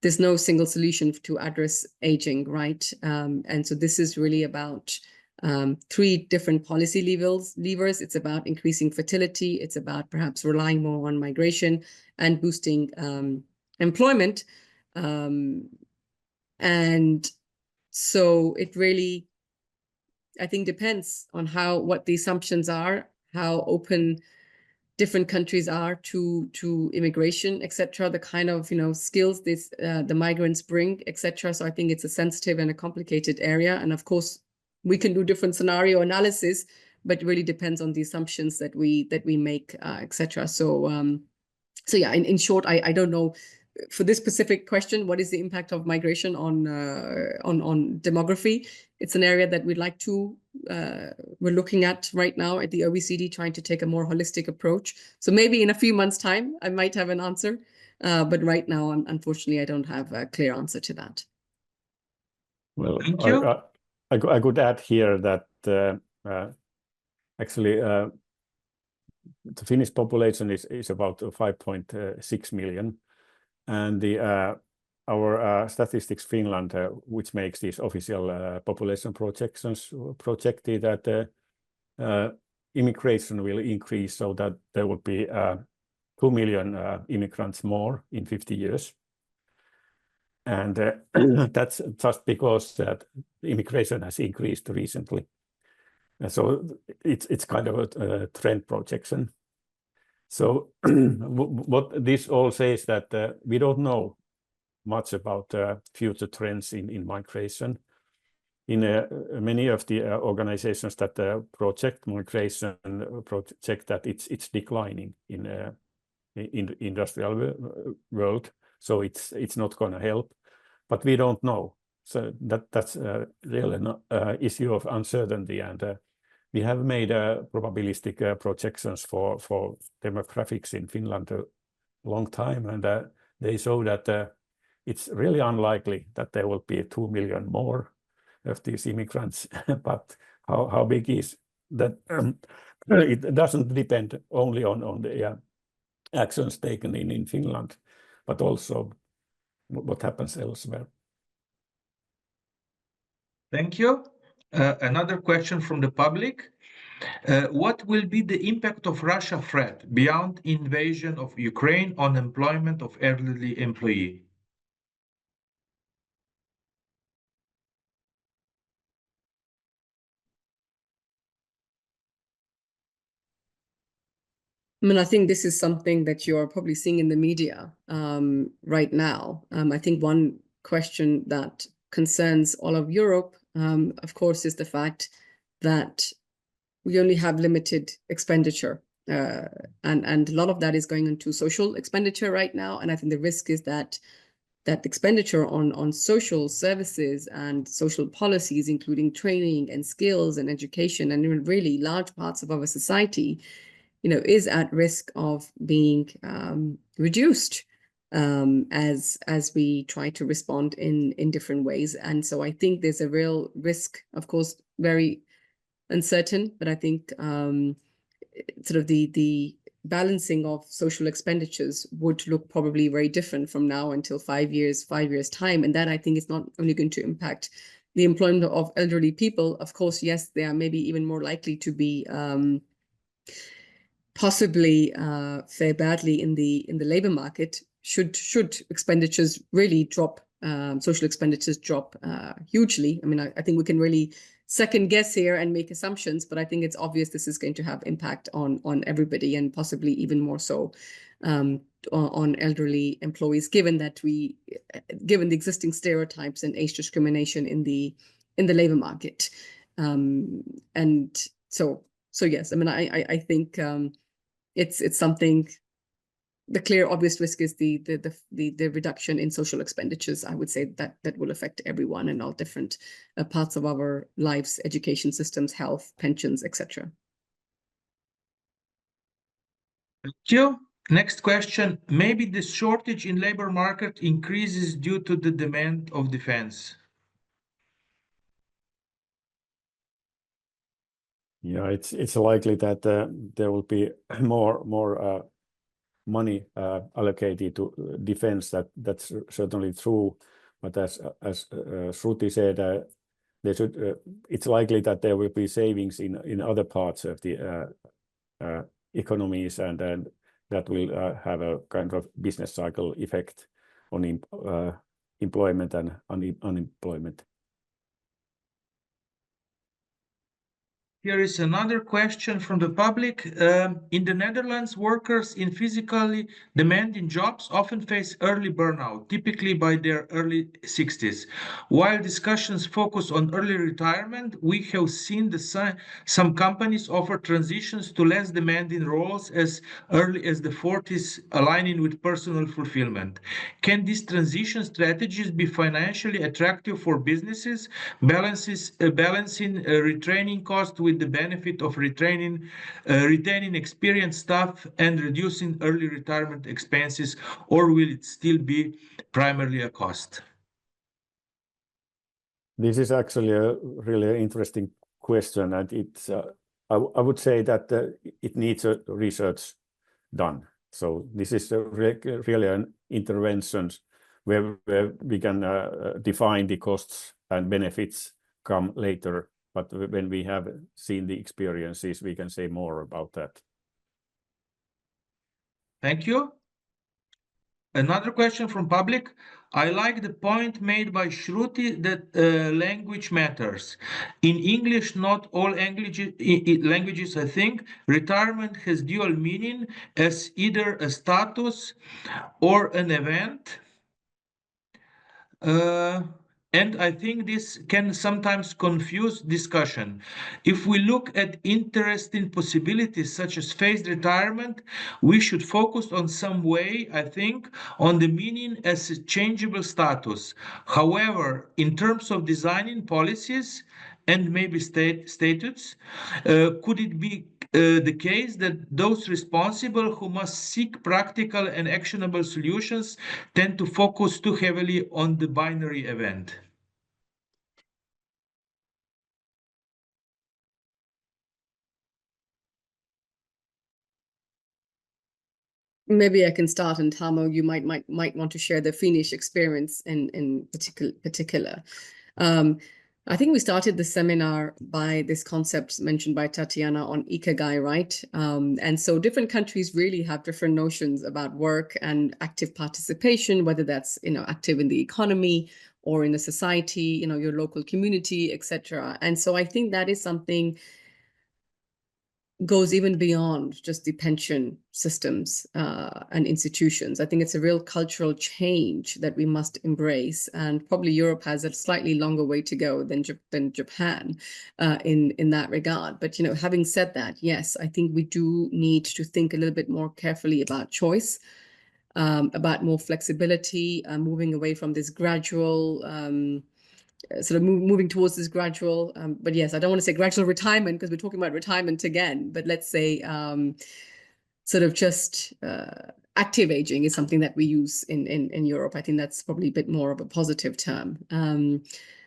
there's no single solution to address aging, right? And so this is really about 3 different policy levers. It's about increasing fertility. It's about perhaps relying more on migration and boosting employment. And so it really, I think, depends on what the assumptions are, how open different countries are to immigration, etc., the kind of skills the migrants bring, etc. So I think it's a sensitive and a complicated area, and of course we can do different scenario analysis, but it really depends on the assumptions that we make, etc. So yeah, in short, I don't know. For this specific question, what is the impact of migration on demography? It's an area that we're looking at right now at the OECD, trying to take a more holistic approach. So maybe in a few months' time, I might have an answer. But right now, unfortunately, I don't have a clear answer to that. Well, Thank you. I could add here that actually the Finnish population is about 5.6 million. And our Statistics Finland, which makes these official population projections, projected that immigration will increase so that there would be 2 million immigrants more in 50 years. And that's just because that immigration has increased recently. And so it's kind of a trend projection. So what this all says that we don't know much about future trends in migration. In many of the organizations that project migration project that it's declining in the industrial world, so it's not going to help. But we don't know. So that's really an issue of uncertainty, and we have made probabilistic projections for demographics in Finland a long time, and they show that it's really unlikely that there will be 2 million more of these immigrants. But how big is that? It doesn't depend only on the actions taken in Finland, but also what happens elsewhere. Thank you. Another question from the public. What will be the impact of Russia threat beyond invasion of Ukraine on employment of elderly employee? I mean, I think this is something that you're probably seeing in the media right now. I think one question that concerns all of Europe, of course, is the fact that we only have limited expenditure. And a lot of that is going into social expenditure right now. And I think the risk is that expenditure on social services and social policies, including training and skills and education, and really large parts of our society, is at risk of being reduced as we try to respond in different ways. And so I think there's a real risk, of course, very uncertain, but I think sort of the balancing of social expenditures would look probably very different from now until 5 years time. And that, I think, is not only going to impact the employment of elderly people. Of course, yes, they are maybe even more likely to be possibly fare badly in the labor market should expenditures really drop, social expenditures drop hugely. I mean, I think we can really second guess here and make assumptions, but I think it's obvious this is going to have impact on everybody, and possibly even more so on elderly employees, given the existing stereotypes and age discrimination in the labor market. And so yes, I mean, I think it's something. The clear, obvious risk is the reduction in social expenditures. I would say that will affect everyone in all different parts of our lives, education systems, health, pensions, etc. Thank you. Next question. Maybe the shortage in labor market increases due to the demand of defense. Yeah, it's likely that there will be more money allocated to defense. That's certainly true. But as Shruti said, it's likely that there will be savings in other parts of the economies, and then that will have a kind of business cycle effect on employment and unemployment. Here is another question from the public. In the Netherlands, workers in physically demanding jobs often face early burnout, typically by their early 60s. While discussions focus on early retirement, we have seen some companies offer transitions to less demanding roles as early as the 40s, aligning with personal fulfillment. Can these transition strategies be financially attractive for businesses, balancing retraining costs with the benefit of retaining experienced staff and reducing early retirement expenses, or will it still be primarily a cost? This is actually a really interesting question, and it's I would say that it needs a research done. So this is really an intervention where we can define the costs and benefits come later. But when we have seen the experiences, we can say more about that. Thank you. Another question from public. I like the point made by Shruti that language matters. In English, not all languages, I think, retirement has dual meaning as either a status or an event. And I think this can sometimes confuse discussion. If we look at interesting possibilities such as phased retirement, we should focus on some way, I think, on the meaning as a changeable status. However, in terms of designing policies and maybe statutes, could it be the case that those responsible who must seek practical and actionable solutions tend to focus too heavily on the binary event? Maybe I can start, and Tarmo, you might want to share the Finnish experience in particular. I think we started the seminar by this concept mentioned by Tatiana on ikigai, right? And so different countries really have different notions about work and active participation, whether that's, you know, active in the economy or in the society, you know, your local community, etc. And so I think that is something goes even beyond just the pension systems and institutions. I think it's a real cultural change that we must embrace, and probably Europe has a slightly longer way to go than Japan in that regard. But, you know, having said that, yes, I think we do need to think a little bit more carefully about choice, about more flexibility, moving away from this gradual sort of moving towards this gradual, but yes, I don't want to say gradual retirement because we're talking about retirement again, but let's say sort of just active aging is something that we use in Europe. I think that's probably a bit more of a positive term.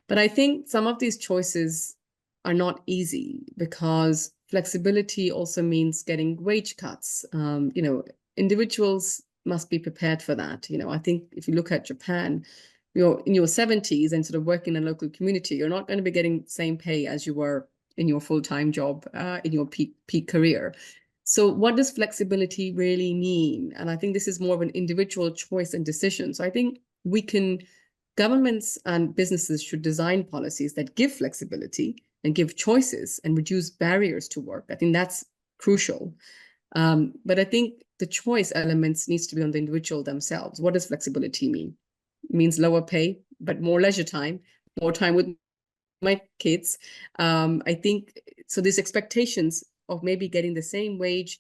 But I think some of these choices are not easy because flexibility also means getting wage cuts. You know, individuals must be prepared for that. You know, I think if you look at Japan, you're in your 70s and sort of working in a local community, you're not going to be getting the same pay as you were in your full-time job in your peak career. So what does flexibility really mean? And I think this is more of an individual choice and decision. So I think governments and businesses should design policies that give flexibility and give choices and reduce barriers to work. I think that's crucial. But I think the choice elements needs to be on the individual themselves. What does flexibility mean? It means lower pay, but more leisure time, more time with my kids. I think so. These expectations of maybe getting the same wage,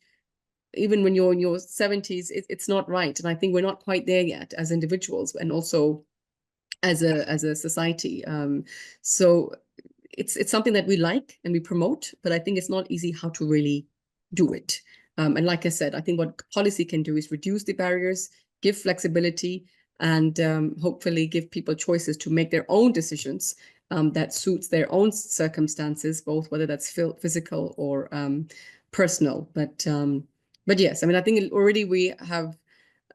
even when you're in your 70s, it's not right. And I think we're not quite there yet as individuals and also as a society. So it's something that we like and we promote, but I think it's not easy how to really do it. And like I said, I think what policy can do is reduce the barriers, give flexibility, and hopefully give people choices to make their own decisions that suits their own circumstances, both whether that's physical or personal. But yes, I mean, I think already we have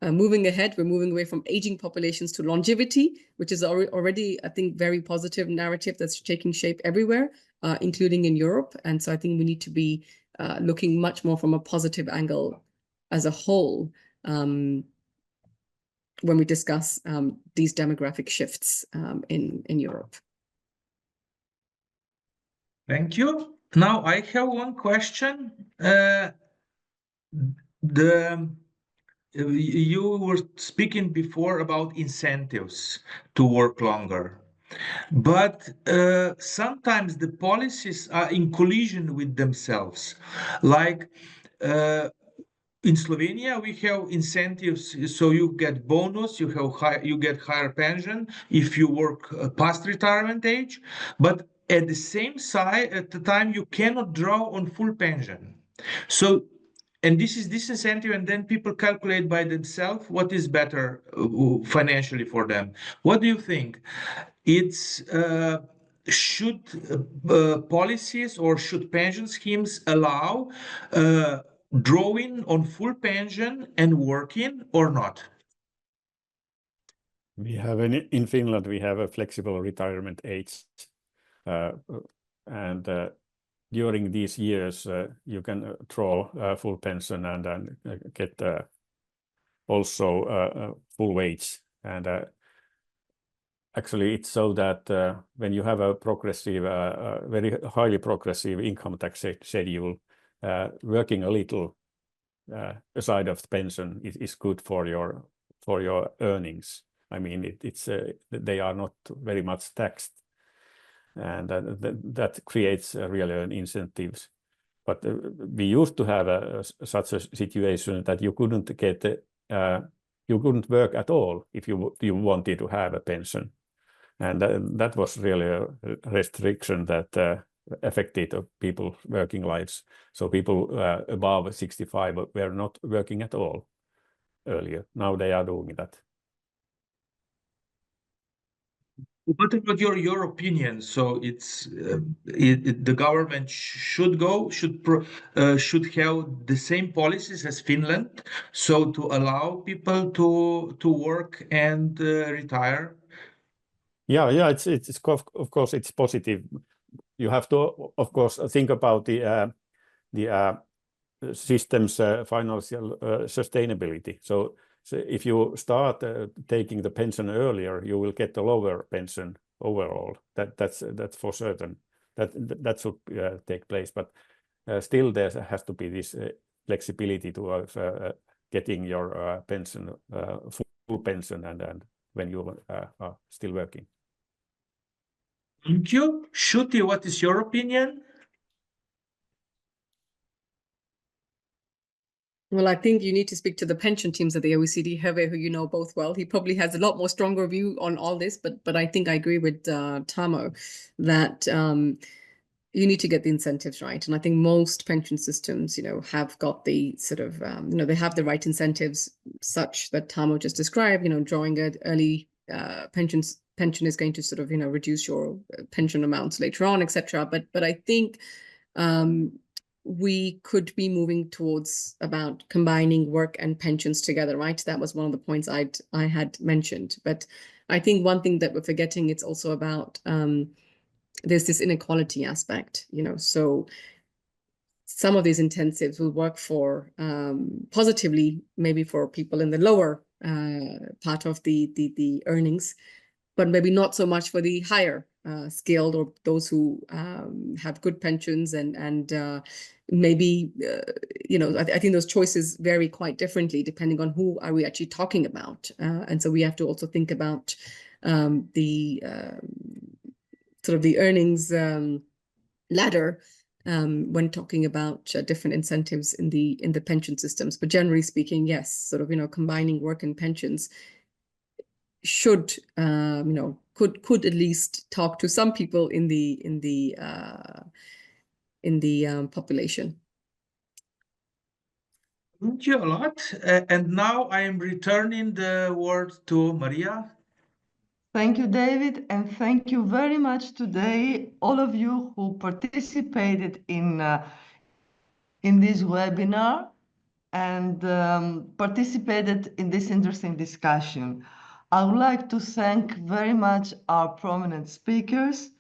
moving ahead, we're moving away from aging populations to longevity, which is already, I think, very positive narrative that's taking shape everywhere, including in Europe. And so I think we need to be looking much more from a positive angle as a whole when we discuss these demographic shifts in Europe. Thank you. Now I have one question. You were speaking before about incentives to work longer, but sometimes the policies are in collision with themselves. Like in Slovenia, we have incentives, so you get bonus, you get higher pension if you work past retirement age, but at the time you cannot draw on full pension. So, and this is disincentive, and then people calculate by themselves what is better financially for them. What do you think? Should policies or should pension schemes allow drawing on full pension and working or not? We have in Finland, we have a flexible retirement age. And during these years, you can draw full pension and then get also full wage. And actually, it's so that when you have a progressive, very highly progressive income tax schedule, working a little aside of the pension is good for your earnings. I mean, they are not very much taxed, and that creates really an incentives. But we used to have such a situation that you couldn't work at all if you wanted to have a pension, and that was really a restriction that affected people's working lives. So people above 65 were not working at all earlier. Now they are doing that. What about your opinion? So it's the government should have the same policies as Finland, so to allow people to work and retire. Yeah, it's of course it's positive. You have to of course think about the system's financial sustainability. So if you start taking the pension earlier, you will get a lower pension overall. That's for certain. That should take place. But still, there has to be this flexibility to getting your pension, full pension, and when you are still working. Thank you. Shuti, what is your opinion? Well, I think you need to speak to the pension teams at the OECD, Hervé, who you know both well. He probably has a lot more stronger view on all this, but I think I agree with Tarmo that you need to get the incentives right. And I think most pension systems, have got the sort of, they have the right incentives such that Tarmo just described, drawing an early pension is going to sort of, reduce your pension amounts later on, etc. But I think we could be moving towards about combining work and pensions together, right? That was one of the points I had mentioned. But I think one thing that we're forgetting, it's also about there's this inequality aspect, so some of these intensives will work for positively, maybe for people in the lower part of the earnings, but maybe not so much for the higher skilled or those who have good pensions and maybe, I think those choices vary quite differently depending on who are we actually talking about. And so we have to also think about the sort of the earnings ladder when talking about different incentives in the pension systems. But generally speaking, yes, sort of, combining work and pensions should, could at least talk to some people in the population. Thank you a lot. And now I am returning the word to Maria. Thank you, David, and thank you very much today, all of you who participated in this webinar and participated in this interesting discussion. I would like to thank very much our prominent speakers,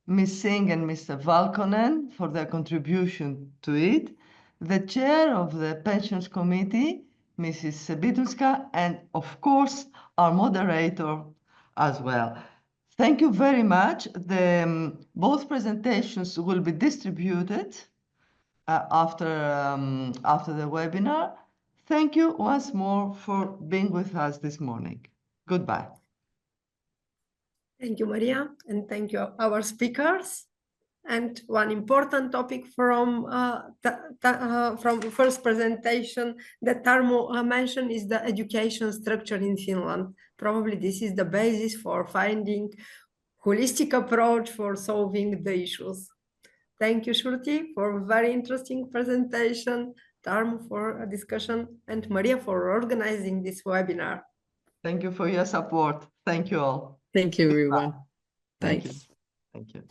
Ms. Singh and Mr. Valkonen, for their contribution to it, the chair of the Pensions Committee, Mrs. Bitunska, and of course, our moderator as well. Thank you very much. Both presentations will be distributed after the webinar. Thank you once more for being with us this morning. Goodbye. Thank you, Maria, and thank you, our speakers. And one important topic from the first presentation that Tarmo mentioned is the education structure in Finland. Probably this is the basis for finding holistic approach for solving the issues. Thank you, Shruti, for a very interesting presentation, Tarmo for a discussion, and Maria for organizing this webinar. Thank you for your support. Thank you all. Thank you, everyone. Thank Bye. you. Thank you.